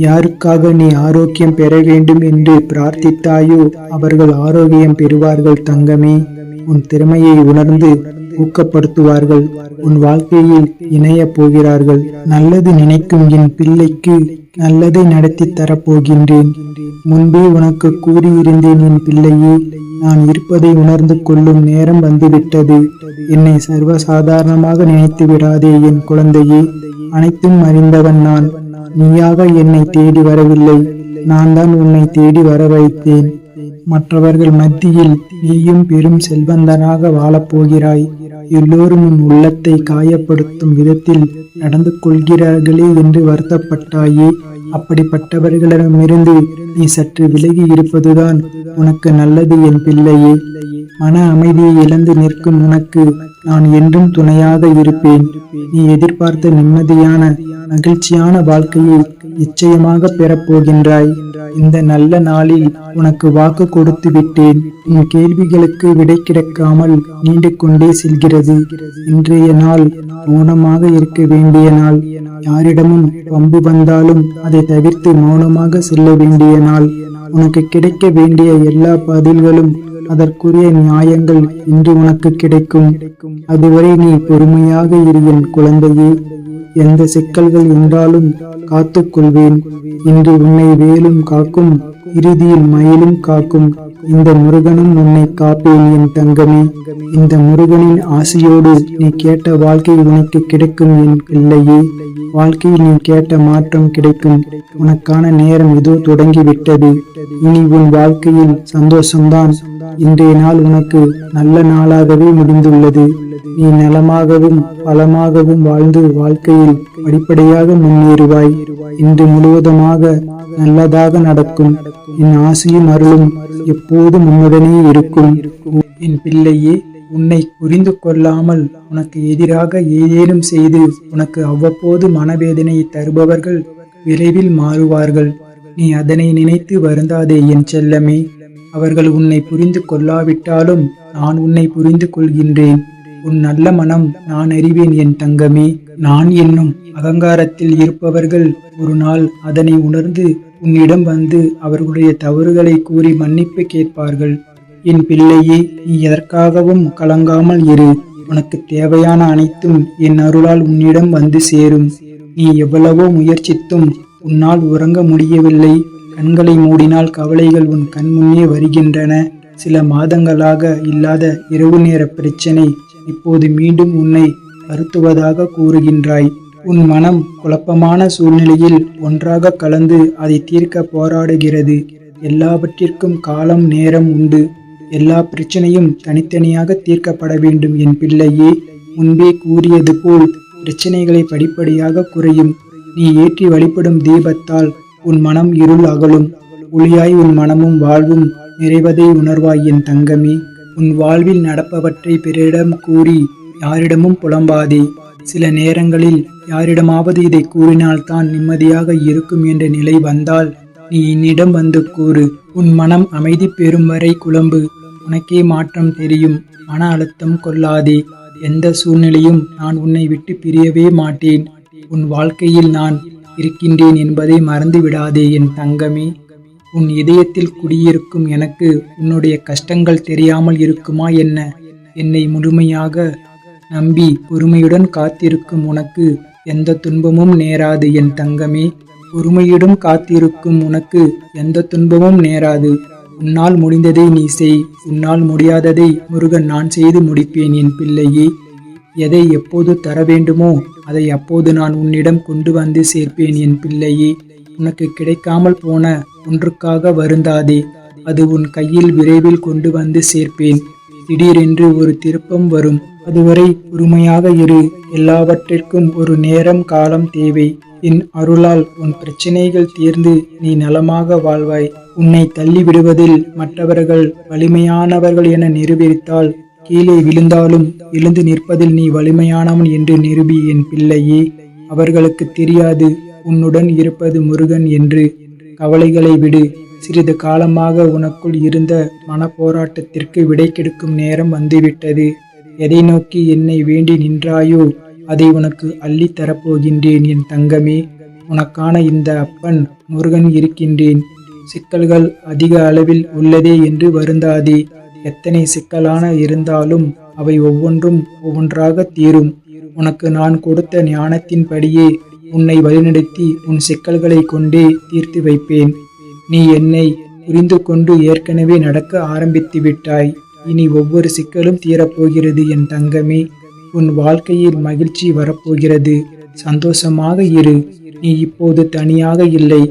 Speaker 1: யாருக்காக நீ ஆரோக்கியம் பெற வேண்டும் என்று பிரார்த்தித்தாயோ அவர்கள் ஆரோக்கியம் பெறுவார்கள் தங்கமே. உன் திறமையை உணர்ந்து ஊக்கப்படுத்துவார்கள். உன் வாழ்க்கையில் இணைய போகிறார்கள். நல்லது நினைக்கும் என் பிள்ளைக்கு நல்லதை நடத்தி தரப்போகின்றேன். முன்பே உனக்கு கூறியிருந்தேன் என் பிள்ளையே. நான் இருப்பதை உணர்ந்து கொள்ளும் நேரம் வந்துவிட்டது. என்னை சர்வசாதாரணமாக நினைத்து விடாதே என் குழந்தையே. அனைத்தும் அறிந்தவன் நான். நீயாக என்னை தேடி வரவில்லை. நான் தான் உன்னை தேடி வர வைத்தேன். மற்றவர்கள் மத்தியில் நீயும் பெரும் செல்வந்தனாக வாழப்போகிறாய். எல்லோரும் உன் உள்ளத்தை காயப்படுத்தும் விதத்தில் நடந்து கொள்கிறார்களே என்று வருத்தப்பட்டாயே. அப்படிப்பட்டவர்களிடமிருந்து நீ சற்று விலகி இருப்பதுதான் உனக்கு நல்லது என் பிள்ளையே. மன அமைதியை இழந்து நிற்கும் உனக்கு நான் என்றும் துணையாக இருப்பேன். நீ எதிர்பார்த்த நிம்மதியான மகிழ்ச்சியான வாழ்க்கையை நிச்சயமாக பெறப்போகின்றாய். இந்த நல்ல நாளில் உனக்கு வாக்கு கொடுத்து விட்டேன். உன் கேள்விகளுக்கு விடை கிடைக்காமல் நீண்டு கொண்டே செல்கிறது. இன்றைய நாள் மௌனமாக இருக்க வேண்டிய நாள். யாரிடமும் வம்பு வந்தாலும் அதை தவிர்த்து மௌனமாக செல்ல வேண்டிய நாள். உனக்கு கிடைக்க வேண்டிய எல்லா பதில்களும் அதற்குரிய நியாயங்கள் இன்று உனக்கு கிடைக்கும். அதுவரை நீ பொறுமையாக இரு என் குழந்தையே. எந்த சிக்கல்கள் என்றாலும் காத்துக்கொள்வேன். இன்று உன்னை வேலும் காக்கும், இறுதியில் மயிலும் காக்கும். இந்த முருகனும் உன்னை காப்பேன் என் தங்கமே. இந்த முருகனின் ஆசையோடு நீ கேட்ட வாழ்க்கை உனக்கு கிடைக்கும் என் பிள்ளையே. வாழ்க்கையில் நீ கேட்ட மாற்றம் கிடைக்கும். உனக்கான நேரம் இதோ தொடங்கிவிட்டது. இனி உன் வாழ்க்கையில் சந்தோஷம்தான். இன்றைய நாள் உனக்கு நல்ல நாளாகவே முடிந்துள்ளது. நீ நலமாகவும் பலமாகவும் வாழ்ந்து வாழ்க்கையில் படிப்படியாக முன்னேறுவாய். இன்று முழுவதுமாக நல்லதாக நடக்கும். என் ஆசையும் அருளும் எப்போதும் உன்னுடனே இருக்கும். என் பிள்ளையே, உன்னை புரிந்து கொள்ளாமல் உனக்கு எதிராக ஏதேனும் செய்து உனக்கு அவ்வப்போது மனவேதனையை தருபவர்கள் விரைவில் மாறுவார்கள். நீ அதனை நினைத்து வருந்தாதே என் செல்லமே. அவர்கள் உன்னை புரிந்து கொள்ளாவிட்டாலும் நான் உன்னை புரிந்து கொள்கின்றேன். உன் நல்ல மனம் நான் அறிவேன் என் தங்கமே. நான் என்னும் அகங்காரத்தில் இருப்பவர்கள் ஒரு நாள் அதனை உணர்ந்து உன்னிடம் வந்து அவர்களுடைய தவறுகளை கூறி மன்னிப்பு கேட்பார்கள். என் பிள்ளையே, நீ எதற்காகவும் கலங்காமல் இரு. உனக்கு தேவையான அனைத்தும் என் அருளால் உன்னிடம் வந்து சேரும். நீ எவ்வளவோ முயற்சித்தும் உன்னால் உறங்க முடியவில்லை. கண்களை மூடினால் கவலைகள் உன் கண் முன்னே வருகின்றன. சில மாதங்களாக இல்லாத இரவு நேர பிரச்சனை இப்போது மீண்டும் உன்னை வருத்துவதாக கூறுகின்றாய். உன் மனம் குழப்பமான சூழ்நிலையில் ஒன்றாக கலந்து அதை தீர்க்க போராடுகிறது. எல்லாவற்றிற்கும் காலம் நேரம் உண்டு. எல்லா பிரச்சனையும் தனித்தனியாக தீர்க்கப்பட வேண்டும் என் பிள்ளையே. முன்பே கூறியது போல் பிரச்சனைகளை படிப்படியாக குறையும். நீ ஏற்றி வழிபடும் தீபத்தால் உன் மனம் இருள் அகலும். ஒளியாய் உன் மனமும் வாழ்வும் நிறைவதை உணர்வாய் என் தங்கமே. உன் வாழ்வில் நடப்பவற்றை பிறரிடம் கூறி யாரிடமும் புலம்பாதே. சில நேரங்களில் யாரிடமாவது இதை கூறினால்தான் நிம்மதியாக இருக்கும் என்ற நிலை வந்தால் நீ என்னிடம் வந்து கூறு. உன் மனம் அமைதி பெறும் வரை குழம்பு. உனக்கே மாற்றம் தெரியும். மன அழுத்தம் கொள்ளாதே. எந்த சூழ்நிலையும் நான் உன்னை விட்டு பிரியவே மாட்டேன். உன் வாழ்க்கையில் நான் இருக்கின்றேன் என்பதை மறந்து விடாதே என் தங்கமே. உன் இதயத்தில் குடியிருக்கும் எனக்கு உன்னுடைய கஷ்டங்கள் தெரியாமல் இருக்குமா என்ன? என்னை முழுமையாக நம்பி பொறுமையுடன் காத்திருக்கும் உனக்கு எந்த துன்பமும் நேராது என் தங்கமே. பொறுமையுடன் காத்திருக்கும் உனக்கு எந்த துன்பமும் நேராது. உன்னால் முடிந்ததை நீ செய். உன்னால் முடியாததை முருகன் நான் செய்து முடிப்பேன் என் பிள்ளையே. எதை எப்போது தர வேண்டுமோ அதை அப்போது நான் உன்னிடம் கொண்டு வந்து சேர்ப்பேன் என் பிள்ளையே. உனக்கு கிடைக்காமல் போன ஒன்றுக்காக வருந்தாதே. அது உன் கையில் விரைவில் கொண்டு வந்து சேர்ப்பேன். திடீரென்று ஒரு திருப்பம் வரும். அதுவரை பொறுமையாக இரு. எல்லாவற்றிற்கும் ஒரு நேரம் காலம் தேவை. என் அருளால் உன் பிரச்சனைகள் தீர்ந்து நீ நலமாக வாழ்வாய். உன்னை தள்ளிவிடுவதில் மற்றவர்கள் வலிமையானவர்கள் என நிரூபித்தால் கீழே விழுந்தாலும் எழுந்து நிற்பதில் நீ வலிமையானவன் என்று நிரூபி என் பிள்ளையே. அவர்களுக்கு தெரியாது உன்னுடன் இருப்பது முருகன் என்று. கவலைகளை விடு. சிறிது காலமாக உனக்குள் இருந்த மனப்போராட்டத்திற்கு விடை கிடைக்கும் நேரம் வந்துவிட்டது. எதை நோக்கி என்னை வேண்டி நின்றாயோ அதை உனக்கு அள்ளி தரப்போகின்றேன் என் தங்கமே. உனக்கான இந்த அப்பன் முருகன் இருக்கின்றேன். சிக்கல்கள் அதிக அளவில் உள்ளதே என்று வருந்தாதே. எத்தனை சிக்கலான இருந்தாலும் அவை ஒவ்வொன்றும் ஒவ்வொன்றாக தீரும். உனக்கு நான் கொடுத்த ஞானத்தின்படியே உன்னை வழிநடத்தி உன் சிக்கல்களை கொண்டே தீர்த்து வைப்பேன். நீ என்னை புரிந்து கொண்டு ஏற்கனவே நடக்க ஆரம்பித்து விட்டாய். இனி ஒவ்வொரு சிக்கலும் தீரப்போகிறது என் தங்கமே. உன் வாழ்க்கையில் மகிழ்ச்சி வரப்போகிறது. சந்தோஷமாக இரு. நீ இப்போது தனியாக இல்லை.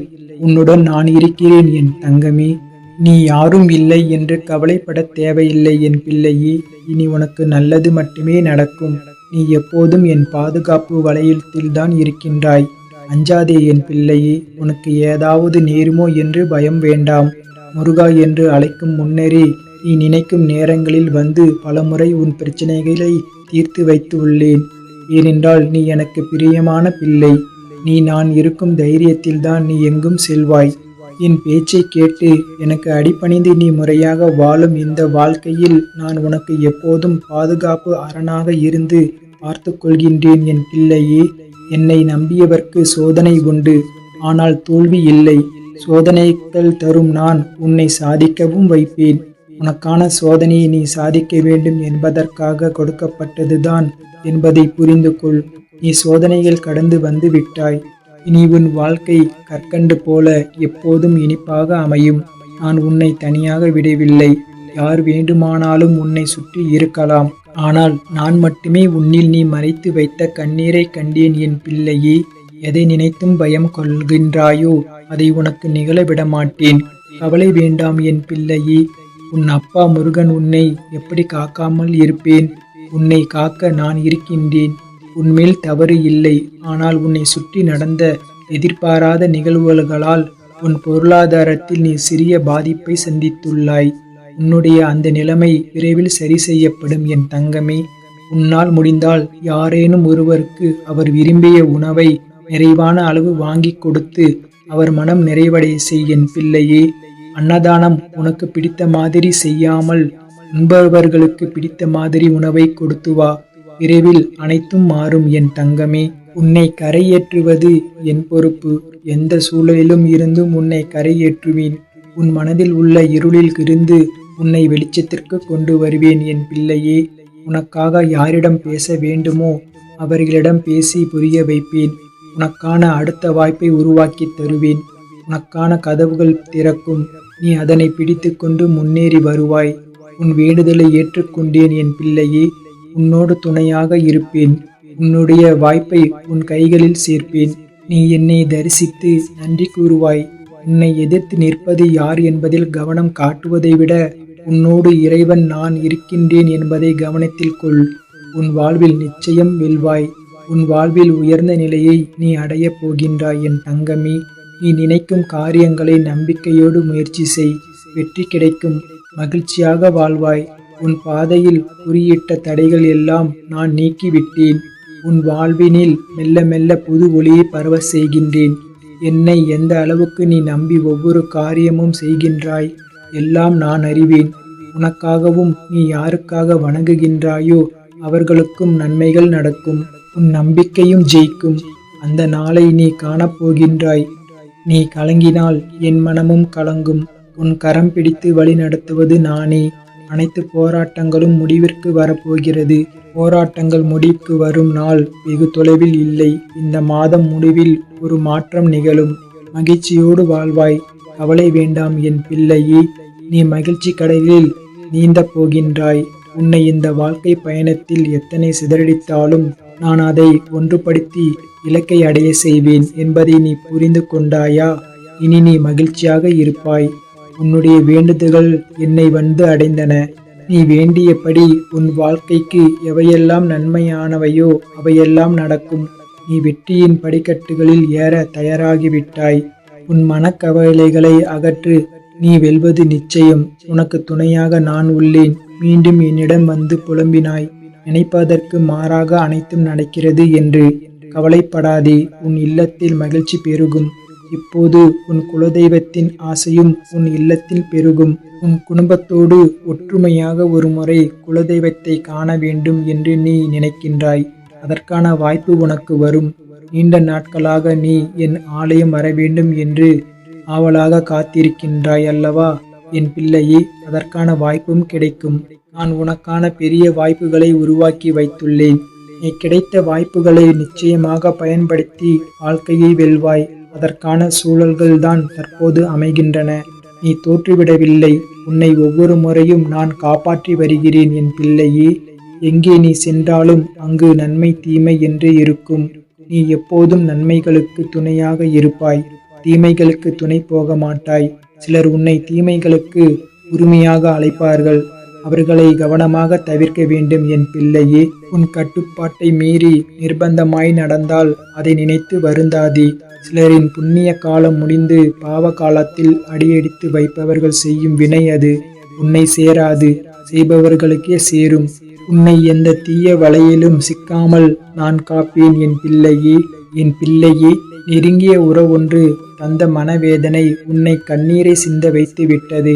Speaker 1: உன்னுடன் நான் இருக்கிறேன் என் தங்கமே. நீ யாரும் இல்லை என்று கவலைப்பட தேவையில்லை என் பிள்ளையே. இனி உனக்கு நல்லது மட்டுமே நடக்கும். நீ எப்போதும் என் பாதுகாப்பு வளையத்தில்தான் இருக்கின்றாய். அஞ்சாதே என் பிள்ளையே. உனக்கு ஏதாவது நேருமோ என்று பயம் வேண்டாம். முருகா என்று அழைக்கும் முன்னரே நீ நினைக்கும் நேரங்களில் வந்து பலமுறை உன் பிரச்சனைகளை தீர்த்து வைத்து உள்ளேன். ஏனென்றால் நீ எனக்கு பிரியமான பிள்ளை. நீ நான் இருக்கும் தைரியத்தில்தான் நீ எங்கும் செல்வாய். என் பேச்சை கேட்டு எனக்கு அடிபணிந்து நீ முறையாக வாழும் இந்த வாழ்க்கையில் நான் உனக்கு எப்போதும் பாதுகாப்பு அரணாக இருந்து பார்த்து கொள்கின்றேன் என் பிள்ளையே. என்னை நம்பியவர்க்கு சோதனை உண்டு, ஆனால் தோல்வி இல்லை. சோதனைகள் தரும் நான் உன்னை சாதிக்கவும் வைப்பேன். உனக்கான சோதனையை நீ சாதிக்க வேண்டும் என்பதற்காக கொடுக்கப்பட்டதுதான் என்பதை புரிந்து கொள். நீ சோதனைகள் கடந்து வந்து விட்டாய். இனி உன் வாழ்க்கை கற்கண்டு போல எப்போதும் இனிப்பாக அமையும். நான் உன்னை தனியாக விடவில்லை. யார் வேண்டுமானாலும் உன்னை சுற்றி இருக்கலாம். ஆனால் நான் மட்டுமே உன்னில் நீ மறைத்து வைத்த கண்ணீரை கண்டேன் என் பிள்ளையே. எதை நினைத்தும் பயம் கொள்கின்றாயோ அதை உனக்கு நிகழவிட மாட்டேன். கவலை வேண்டாம் என் பிள்ளையே. உன் அப்பா முருகன் உன்னை எப்படி காக்காமல் இருப்பேன்? உன்னை காக்க நான் இருக்கின்றேன். உன்மேல் தவறு இல்லை. ஆனால் உன்னை சுற்றி நடந்த எதிர்பாராத நிகழ்வுகளால் உன் பொருளாதாரத்தில் நீ சிறிய பாதிப்பை சந்தித்துள்ளாய். உன்னுடைய அந்த நிலைமை விரைவில் சரி செய்யப்படும் என் தங்கமே. உன்னால் முடிந்தால் யாரேனும் ஒருவருக்கு அவர் விரும்பிய உணவை நிறைவான அளவு வாங்கி கொடுத்து அவர் மனம் நிறைவடைய செய் என் பிள்ளையே. அன்னதானம் உனக்கு பிடித்த மாதிரி செய்யாமல் உண்பவர்களுக்கு பிடித்த மாதிரி உணவை கொடுத்து வா. விரைவில் அனைத்தும் மாறும் என் தங்கமே. உன்னை கரையேற்றுவது என் பொறுப்பு. எந்த சூழலிலும் இருந்தும் உன்னை கரையேற்றுவேன். உன் மனதில் உள்ள இருளில் இருந்து உன்னை வெளிச்சத்திற்கு கொண்டு வருவேன் என் பிள்ளையே. உனக்காக யாரிடம் பேச வேண்டுமோ அவர்களிடம் பேசி புரிய வைப்பேன். உனக்கான அடுத்த வாய்ப்பை உருவாக்கி தருவேன். உனக்கான கதவுகள் திறக்கும். நீ அதனை பிடித்து கொண்டு முன்னேறி வருவாய். உன் வேண்டுதலை ஏற்றுக்கொண்டேன் என் பிள்ளையே. உன்னோடு துணையாக இருப்பேன். உன்னுடைய வாய்ப்பை உன் கைகளில் சேர்ப்பேன். நீ என்னை தரிசித்து நன்றி கூறுவாய். உன்னை எதிர்த்து நிற்பது யார் என்பதில் கவனம் காட்டுவதை விட உன்னோடு இறைவன் நான் இருக்கின்றேன் என்பதை கவனத்தில் கொள். உன் வாழ்வில் நிச்சயம் வெல்வாய். உன் வாழ்வில் உயர்ந்த நிலையை நீ அடையப் போகின்றாய் என் தங்கமே. நீ நினைக்கும் காரியங்களை நம்பிக்கையோடு முயற்சி செய். வெற்றி கிடைக்கும். மகிழ்ச்சியாக வாழ்வாய். உன் பாதையில் குறியிட்ட தடைகள் எல்லாம் நான் நீக்கிவிட்டேன். உன் வாழ்வினில் மெல்ல மெல்ல புது ஒளியை பரவ செய்கின்றேன். என்னை எந்த அளவுக்கு நீ நம்பி ஒவ்வொரு காரியமும் செய்கின்றாய் எல்லாம் நான் அறிவேன். உனக்காகவும் நீ யாருக்காக வணங்குகின்றாயோ அவர்களுக்கும் நன்மைகள் நடக்கும். உன் நம்பிக்கையும் ஜெயிக்கும். அந்த நாளை நீ காணப்போகின்றாய். நீ கலங்கினால் என் மனமும் கலங்கும். உன் கரம் பிடித்து வழி நடத்துவது நானே. அனைத்து போராட்டங்களும் முடிவிற்கு வரப்போகிறது. போராட்டங்கள் முடிவுக்கு வரும் நாள் வெகு தொலைவில் இல்லை. இந்த மாதம் முடிவில் ஒரு மாற்றம் நிகழும். மகிழ்ச்சியோடு வாழ்வாய். கவலை வேண்டாம் என் பிள்ளையே. நீ மகிழ்ச்சி கடலில் நீந்தப் போகின்றாய். உன்னை இந்த வாழ்க்கை பயணத்தில் எத்தனை சிதறடித்தாலும் நான் அதை ஒன்றுபடுத்தி இலக்கை அடைய செய்வேன் என்பதை நீ புரிந்து கொண்டாயா? இனி நீ மகிழ்ச்சியாக இருப்பாய். உன்னுடைய வேண்டுதல்கள் என்னை வந்து அடைந்தன. நீ வேண்டியபடி உன் வாழ்க்கைக்கு எவையெல்லாம் நன்மையானவையோ அவையெல்லாம் நடக்கும். நீ வெற்றியின் படிக்கட்டுகளில் ஏற தயாராகிவிட்டாய். உன் மனக்கவலைகளை அகற்று. நீ வெல்வது நிச்சயம். உனக்கு துணையாக நான் உள்ளேன். மீண்டும் என்னிடம் வந்து புலம்பினாய். நினைப்பதற்கு மாறாக அனைத்தும் நடக்கிறது என்று கவலைப்படாதே. உன் இல்லத்தில் மகிழ்ச்சி பெருகும். இப்போது உன் குலதெய்வத்தின் ஆசையும் உன் இல்லத்தில் பெருகும். உன் குடும்பத்தோடு ஒற்றுமையாக ஒரு முறை குலதெய்வத்தை காண வேண்டும் என்று நீ நினைக்கின்றாய். அதற்கான வாய்ப்பு உனக்கு வரும். நீண்ட நாட்களாக நீ என் ஆலயம் வர வேண்டும் என்று ஆவலாக காத்திருக்கின்றாய் அல்லவா என் பிள்ளையே? அதற்கான வாய்ப்பும் கிடைக்கும். நான் உனக்கான பெரிய வாய்ப்புகளை உருவாக்கி வைத்துள்ளேன். நீ கிடைத்த வாய்ப்புகளை நிச்சயமாக பயன்படுத்தி வாழ்க்கையை வெல்வாய். அதற்கான சூழல்கள்தான் தற்போது அமைகின்றன. நீ தோற்றுவிடவில்லை. உன்னை ஒவ்வொரு முறையும் நான் காப்பாற்றி வருகிறேன் என் பிள்ளையே. எங்கே நீ சென்றாலும் அங்கு நன்மை தீமை என்று இருக்கும். நீ எப்போதும் நன்மைகளுக்கு துணையாக இருப்பாய். தீமைகளுக்கு துணை போக மாட்டாய். சிலர் உன்னை தீமைகளுக்கு உரிமையாக அழைப்பார்கள். அவர்களை கவனமாக தவிர்க்க வேண்டும் என் பிள்ளையே. உன் கட்டுப்பாட்டை மீறி நிர்பந்தமாய் நடந்தால் அதை நினைத்து வருந்தாதே. சிலரின் புண்ணிய காலம் முடிந்து பாவ காலத்தில் அடியெடுத்து வைப்பவர்கள் செய்யும் வினை அது உன்னை சேராது. செய்பவர்களுக்கே சேரும். உன்னை எந்த தீய வலையிலும் சிக்காமல் நான் காப்பேன் என் பிள்ளையே. என் பிள்ளையே, நெருங்கிய உறவொன்று தந்த மனவேதனை உன்னை கண்ணீரை சிந்த வைத்து விட்டது.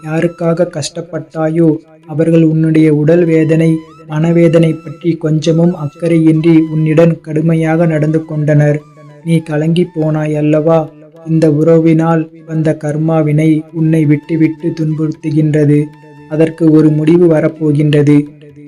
Speaker 1: யாருக்காக கஷ்டப்பட்டாயோ அவர்கள் உன்னுடைய உடல் வேதனை மனவேதனை பற்றி கொஞ்சமும் அக்கறையின்றி உன்னிடம் கடுமையாக நடந்து கொண்டனர். நீ கலங்கி போனாய் அல்லவா? இந்த உறவினால் வந்த கர்மாவினை உன்னை விட்டு துன்புறுத்துகின்றது. அதற்கு ஒரு முடிவு வரப்போகின்றது.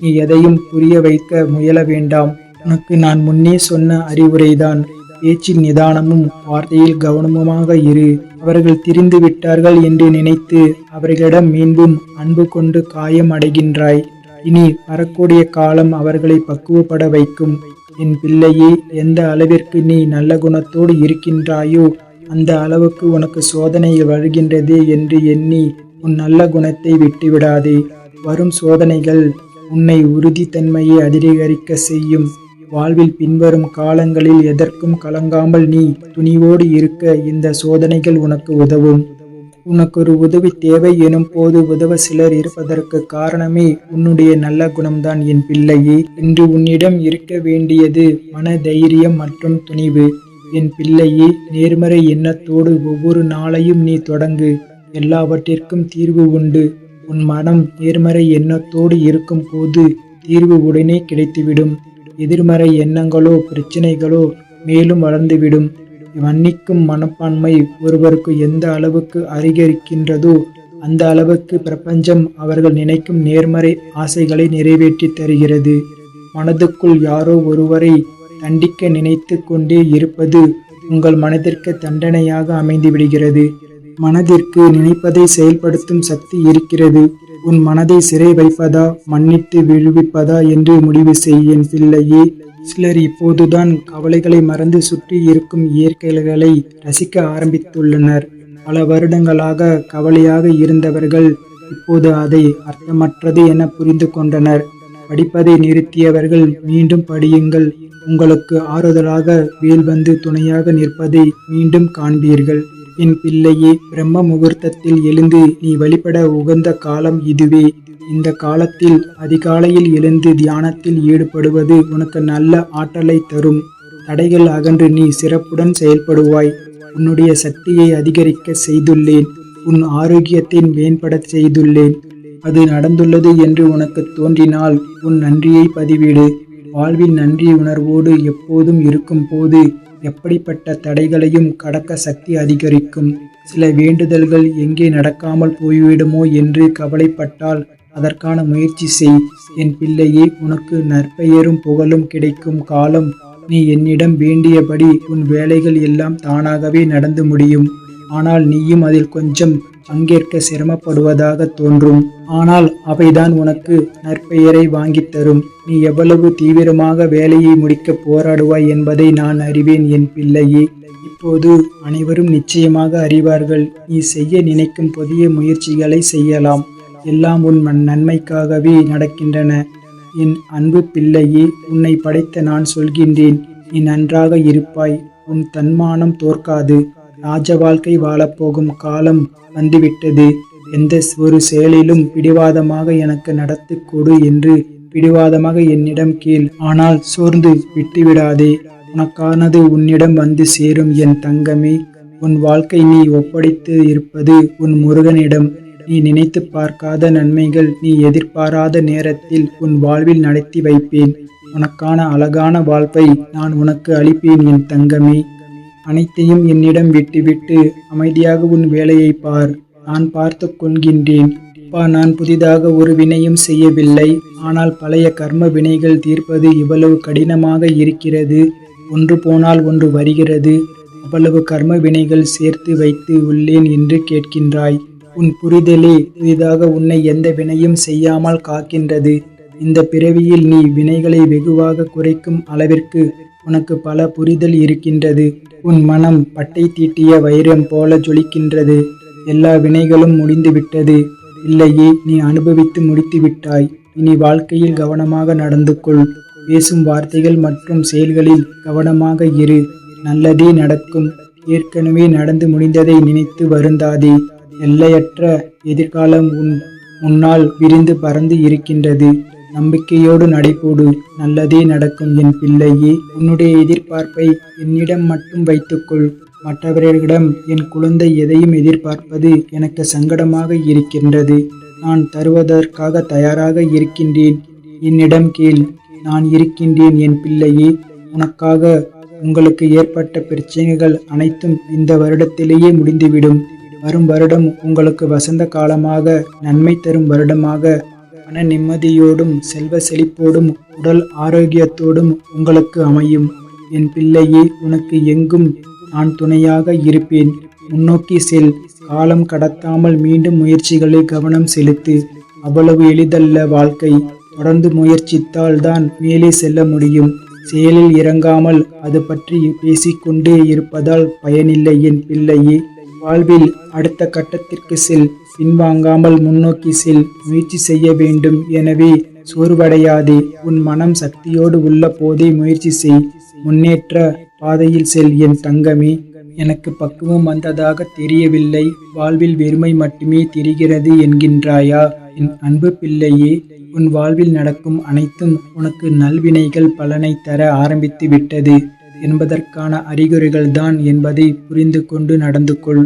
Speaker 1: நீ எதையும் புரிய வைக்க முயல வேண்டாம். உனக்கு நான் முன்னே சொன்ன அறிவுரைதான். பேச்சில் நிதானமும் வார்த்தையில் கவனமுமாக இரு. அவர்கள் திரிந்து விட்டார்கள் என்று நினைத்து அவர்களிடம் மீண்டும் அன்பு கொண்டு காயம் அடைகின்றாய். இனி வரக்கூடிய காலம் அவர்களை பக்குவப்பட வைக்கும். என் பிள்ளையே, எந்த அளவிற்கு நீ நல்ல குணத்தோடு இருக்கின்றாயோ அந்த அளவுக்கு உனக்கு சோதனைகள் வருகின்றதே என்று எண்ணி உன் நல்ல குணத்தை விட்டுவிடாதே. வரும் சோதனைகள் உன்னை உறுதித்தன்மையை அதிகரிக்க செய்யும். வாழ்வில் பின்வரும் காலங்களில் எதற்கும் கலங்காமல் நீ துணிவோடு இருக்க இந்த சோதனைகள் உனக்கு உதவும். உனக்கு ஒரு உதவி தேவை எனும் போது உதவ சிலர் இருப்பதற்கு காரணமே உன்னுடைய நல்ல குணம்தான் என் பிள்ளையே. இன்று உன்னிடம் இருக்க வேண்டியது மன தைரியம் மற்றும் துணிவு. என் பிள்ளையே, நேர்மறை எண்ணத்தோடு ஒவ்வொரு நாளையும் நீ தொடங்கு. எல்லாவற்றிற்கும் தீர்வு உண்டு. உன் மனம் நேர்மறை எண்ணத்தோடு இருக்கும் போது தீர்வு உடனே கிடைத்துவிடும். எதிர்மறை எண்ணங்களோ பிரச்சனைகளோ மேலும் வளர்ந்துவிடும். மன்னிக்கும் மனப்பான்மை ஒருவருக்கு எந்த அளவுக்கு அதிகரிக்கின்றதோ அந்த அளவுக்கு பிரபஞ்சம் அவர்கள் நினைக்கும் நேர்மறை ஆசைகளை நிறைவேற்றி தருகிறது. மனதுக்குள் யாரோ ஒருவரை தண்டிக்க நினைத்து கொண்டே இருப்பது உங்கள் மனதிற்கு தண்டனையாக அமைந்து விடுகிறது. மனதிற்கு நினைப்பதை செயல்படுத்தும் சக்தி இருக்கிறது. உன் மனதை சிறை வைப்பதா மன்னித்து விடுவிப்பதா என்று முடிவு செய்ய என் பிள்ளையே. சிலர் இப்போதுதான் கவலைகளை மறந்து சுற்றி இருக்கும் இயற்கைகளை ரசிக்க ஆரம்பித்துள்ளனர். பல வருடங்களாக கவலையாக இருந்தவர்கள் இப்போது அதை அர்த்தமற்றது என புரிந்து கொண்டனர். படிப்பதை நிறுத்தியவர்கள் மீண்டும் படியுங்கள். உங்களுக்கு ஆறுதலாக வேல் வந்து துணையாக நிற்பதை மீண்டும் காண்பீர்கள். என் பிள்ளையே, பிரம்ம முகூர்த்தத்தில் எழுந்து நீ வழிபட உகந்த காலம் இதுவே. இந்த காலத்தில் அதிகாலையில் எழுந்து தியானத்தில் ஈடுபடுவது உனக்கு நல்ல ஆற்றலை தரும். தடைகள் அகன்று நீ சிறப்புடன் செயல்படுவாய். உன்னுடைய சக்தியை அதிகரிக்க செய்துள்ளேன். உன் ஆரோக்கியத்தை மேம்படச் செய்துள்ளேன். அது நடந்துள்ளது என்று உனக்கு தோன்றினால் உன் நன்றியை பதிவிடு. வாழ்வில் நன்றி உணர்வோடு எப்போதும் இருக்கும் போது எப்படிப்பட்ட தடைகளையும் கடக்க சக்தி அதிகரிக்கும். சில வேண்டுதல்கள் எங்கே நடக்காமல் போய்விடுமோ என்று கவலைப்பட்டால் அதற்கான முயற்சி செய். என் பிள்ளையே, உனக்கு நற்பெயரும் புகழும் கிடைக்கும் காலம். நீ என்னிடம் வேண்டியபடி உன் வேலைகள் எல்லாம் தானாகவே நடந்து முடியும். ஆனால் நீயும் அதில் கொஞ்சம் பங்கேற்க சிரமப்படுவதாக தோன்றும். ஆனால் அவைதான் உனக்கு நற்பெயரை வாங்கித் தரும். நீ எவ்வளவு தீவிரமாக வேலையை முடிக்க போராடுவாய் என்பதை நான் அறிவேன் என் பிள்ளையே. இப்போது அனைவரும் நிச்சயமாக அறிவார்கள். நீ செய்ய நினைக்கும் புதிய முயற்சிகளை செய்யலாம். எல்லாம் உன் நன்மைக்காகவே நடக்கின்றன. என் அன்பு பிள்ளையே, உன்னை படைத்த நான் சொல்கின்றேன், நீ நன்றாக இருப்பாய். உன் தன்மானம் தோற்காது. ராஜ வாழ்க்கை வாழப்போகும் காலம் வந்துவிட்டது. எந்த ஒரு செயலிலும் பிடிவாதமாக எனக்கு நடத்தி கொடு என்று பிடிவாதமாக என்னிடம் கேள். ஆனால் சோர்ந்து விட்டுவிடாதே. உனக்கானது உன்னிடம் வந்து சேரும் என் தங்கமே. உன் வாழ்க்கை நீ ஒப்படைத்து இருப்பது உன் முருகனிடம். நீ நினைத்து பார்க்காத நன்மைகள் நீ எதிர்பாராத நேரத்தில் உன் வாழ்வில் நடத்தி வைப்பேன். உனக்கான அழகான வாழ்வை நான் உனக்கு அளிப்பேன் என் தங்கமே. அனைத்தையும் என்னிடம் விட்டுவிட்டு அமைதியாக உன் வேலையை பார். நான் பார்த்து கொள்கின்றேன். நான் புதிதாக ஒரு வினையும் செய்யவில்லை. ஆனால் பழைய கர்ம வினைகள் தீர்ப்பது இவ்வளவு கடினமாக இருக்கிறது. ஒன்று போனால் ஒன்று வருகிறது. அவ்வளவு கர்ம வினைகள் சேர்த்து வைத்து உள்ளேன் என்று கேட்கின்றாய். உன் புரிதலே புதிதாக உன்னை எந்த வினையும் செய்யாமல் காக்கின்றது. இந்த பிறவியில் நீ வினைகளை வெகுவாக குறைக்கும் அளவிற்கு உனக்கு பல புரிதல் இருக்கின்றது. உன் மனம் பட்டை தீட்டிய வைரம் போல ஜொலிக்கின்றது. எல்லா வினைகளும் முடிந்துவிட்டது. இல்லையே, நீ அனுபவித்து முடித்து விட்டாய். இனி வாழ்க்கையில் கவனமாக நடந்து கொள். பேசும் வார்த்தைகள் மற்றும் செயல்களில் கவனமாக இரு. நல்லதே நடக்கும். ஏற்கனவே நடந்து முடிந்ததை நினைத்து வருந்தாதே. எல்லையற்ற எதிர்காலம் உன் முன்னால் விரிந்து பறந்து இருக்கின்றது. நம்பிக்கையோடு நடைபோடு. நல்லதே நடக்கும் என் பிள்ளையே. உன்னுடைய எதிர்பார்ப்பை என்னிடம் மட்டும் வைத்துக்கொள். மற்றவர்களிடம் என் குழந்தை எதையும் எதிர்பார்ப்பது எனக்கு சங்கடமாக இருக்கின்றது. நான் தருவதற்காக தயாராக இருக்கின்றேன். என்னிடம் கேள். நான் இருக்கின்றேன் என் பிள்ளையே. உனக்காக உங்களுக்கு ஏற்பட்ட பிரச்சனைகள் அனைத்தும் இந்த வருடத்திலேயே முடிந்துவிடும். வரும் வருடம் உங்களுக்கு வசந்த காலமாக, நன்மை தரும் வருடமாக, மன நிம்மதியோடும் செல்வ செழிப்போடும் உடல் ஆரோக்கியத்தோடும் உங்களுக்கு அமையும். என் பிள்ளையே, உனக்கு எங்கும் நான் துணையாக இருப்பேன். முன்னோக்கி செல். காலம் கடத்தாமல் மீண்டும் முயற்சிகளில் கவனம் செலுத்து. அவ்வளவு எளிதல்ல வாழ்க்கை. தொடர்ந்து முயற்சித்தால் தான் மேலே செல்ல முடியும். செயலில் இறங்காமல் அது பற்றி பேசிக்கொண்டே இருப்பதால் பயனில்லை என் பிள்ளையே. வாழ்வில் அடுத்த கட்டத்திற்கு செல். பின்வாங்காமல் முன்னோக்கி செல். முயற்சி செய்ய வேண்டும். எனவே சோர்வடையாதே. உன் மனம் சக்தியோடு உள்ள போதே முயற்சி செய். முன்னேற்ற பாதையில் செல் என் தங்கமே. எனக்கு பக்குவம் வந்ததாக தெரியவில்லை. வாழ்வில் வெறுமை மட்டுமே தெரிகிறது என்கின்றாயா? என் அன்பு பிள்ளையே, உன் வாழ்வில் நடக்கும் அனைத்தும் உனக்கு நல்வினைகள் பலனை தர ஆரம்பித்து விட்டது என்பதற்கான அறிகுறிகள்தான் என்பதை புரிந்து கொண்டு நடந்து கொள்.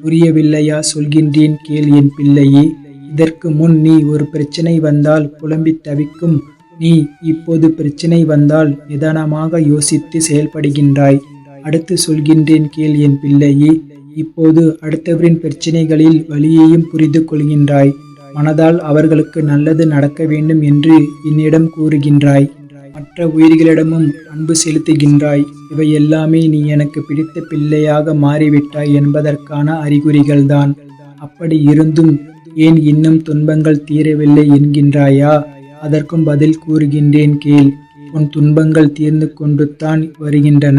Speaker 1: புரியவில்லையா? சொல்கின்றேன் கேள் என் பிள்ளையே. இதற்கு முன் நீ ஒரு பிரச்சனை வந்தால் புலம்பி தவிக்கும் நீ இப்போது பிரச்சனை வந்தால் நிதானமாக யோசித்து செயல்படுகின்றாய். அடுத்து சொல்கின்றேன் கேள் என் பிள்ளையே. இப்போது அடுத்தவரின் பிரச்சனைகளில் வலியையும் புரிந்து கொள்கின்றாய். மனதால் அவர்களுக்கு நல்லது நடக்க வேண்டும் என்று என்னிடம் கூறுகின்றாய். மற்ற உயிர்களிடமும் அன்பு செலுத்துகின்றாய். இவை எல்லாமே நீ எனக்கு பிடித்த பிள்ளையாக மாறிவிட்டாய் என்பதற்கான அறிகுறிகள்தான். அப்படி இருந்தும் ஏன் இன்னும் துன்பங்கள் தீரவில்லை என்கின்றாயா? அதற்கும் பதில் கூறுகின்றேன் கேள். உன் துன்பங்கள் தீர்ந்து கொண்டுத்தான் வருகின்றன.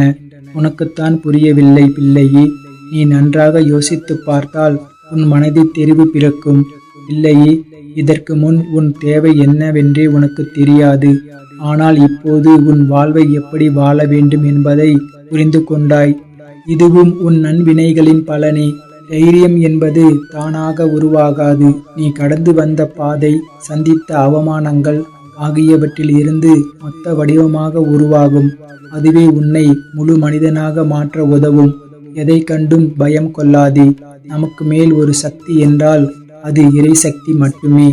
Speaker 1: உனக்குத்தான் புரியவில்லை பிள்ளையே. நீ நன்றாக யோசித்து பார்த்தால் உன் மனதில் தெரிவு பிறக்கும். பிள்ளையே, இதற்கு முன் உன் தேவை என்னவென்றே உனக்கு தெரியாது. ஆனால் இப்போது உன் வாழ்வை எப்படி வாழ வேண்டும் என்பதை புரிந்து கொண்டாய். இதுவும் உன் நன்வினைகளின் பலனே. தைரியம் என்பது தானாக உருவாகாது. நீ கடந்து வந்த பாதை, சந்தித்த அவமானங்கள் ஆகியவற்றில் இருந்து மொத்த வடிவமாக உருவாகும். அதுவே உன்னை முழு மனிதனாக மாற்ற உதவும். எதை கண்டும் பயம் கொள்ளாதே. நமக்கு மேல் ஒரு சக்தி என்றால் அது இறை சக்தி மட்டுமே.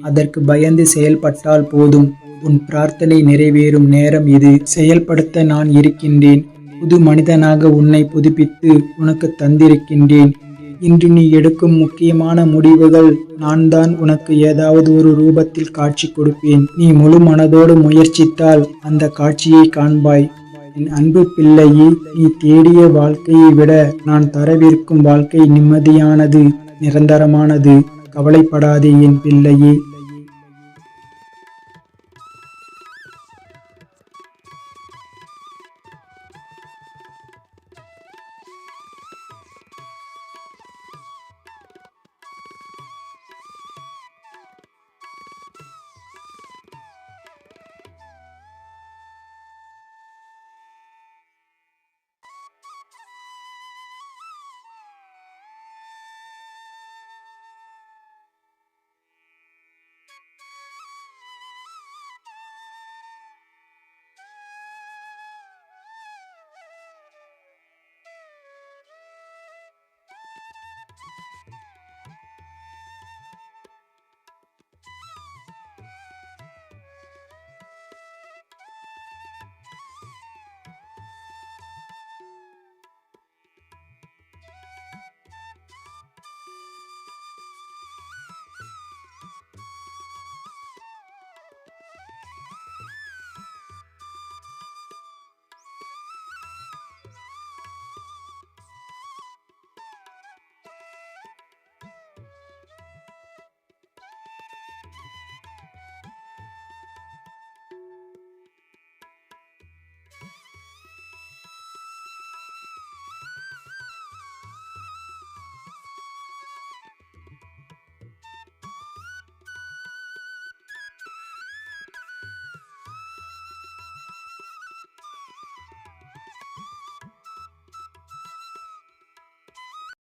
Speaker 1: அதற்கு பயந்து செயல்பட்டால் போதும். உன் பிரார்த்தனை நிறைவேறும் நேரம் இது. செயல்படுத்த நான் இருக்கின்றேன். புது மனிதனாக உன்னை புதுப்பித்து உனக்கு தந்திருக்கின்றேன். இன்று நீ எடுக்கும் முக்கியமான முடிவுகள் நான் தான் உனக்கு ஏதாவது ஒரு ரூபத்தில் காட்சி கொடுப்பேன். நீ முழு மனதோடு முயற்சித்தால் அந்த காட்சியை காண்பாய். என் அன்பு பிள்ளையே, நீ தேடிய வாழ்க்கையை விட நான் தரவிருக்கும் வாழ்க்கை நிம்மதியானது, நிரந்தரமானது. கவலைப்படாதே என் பிள்ளையே.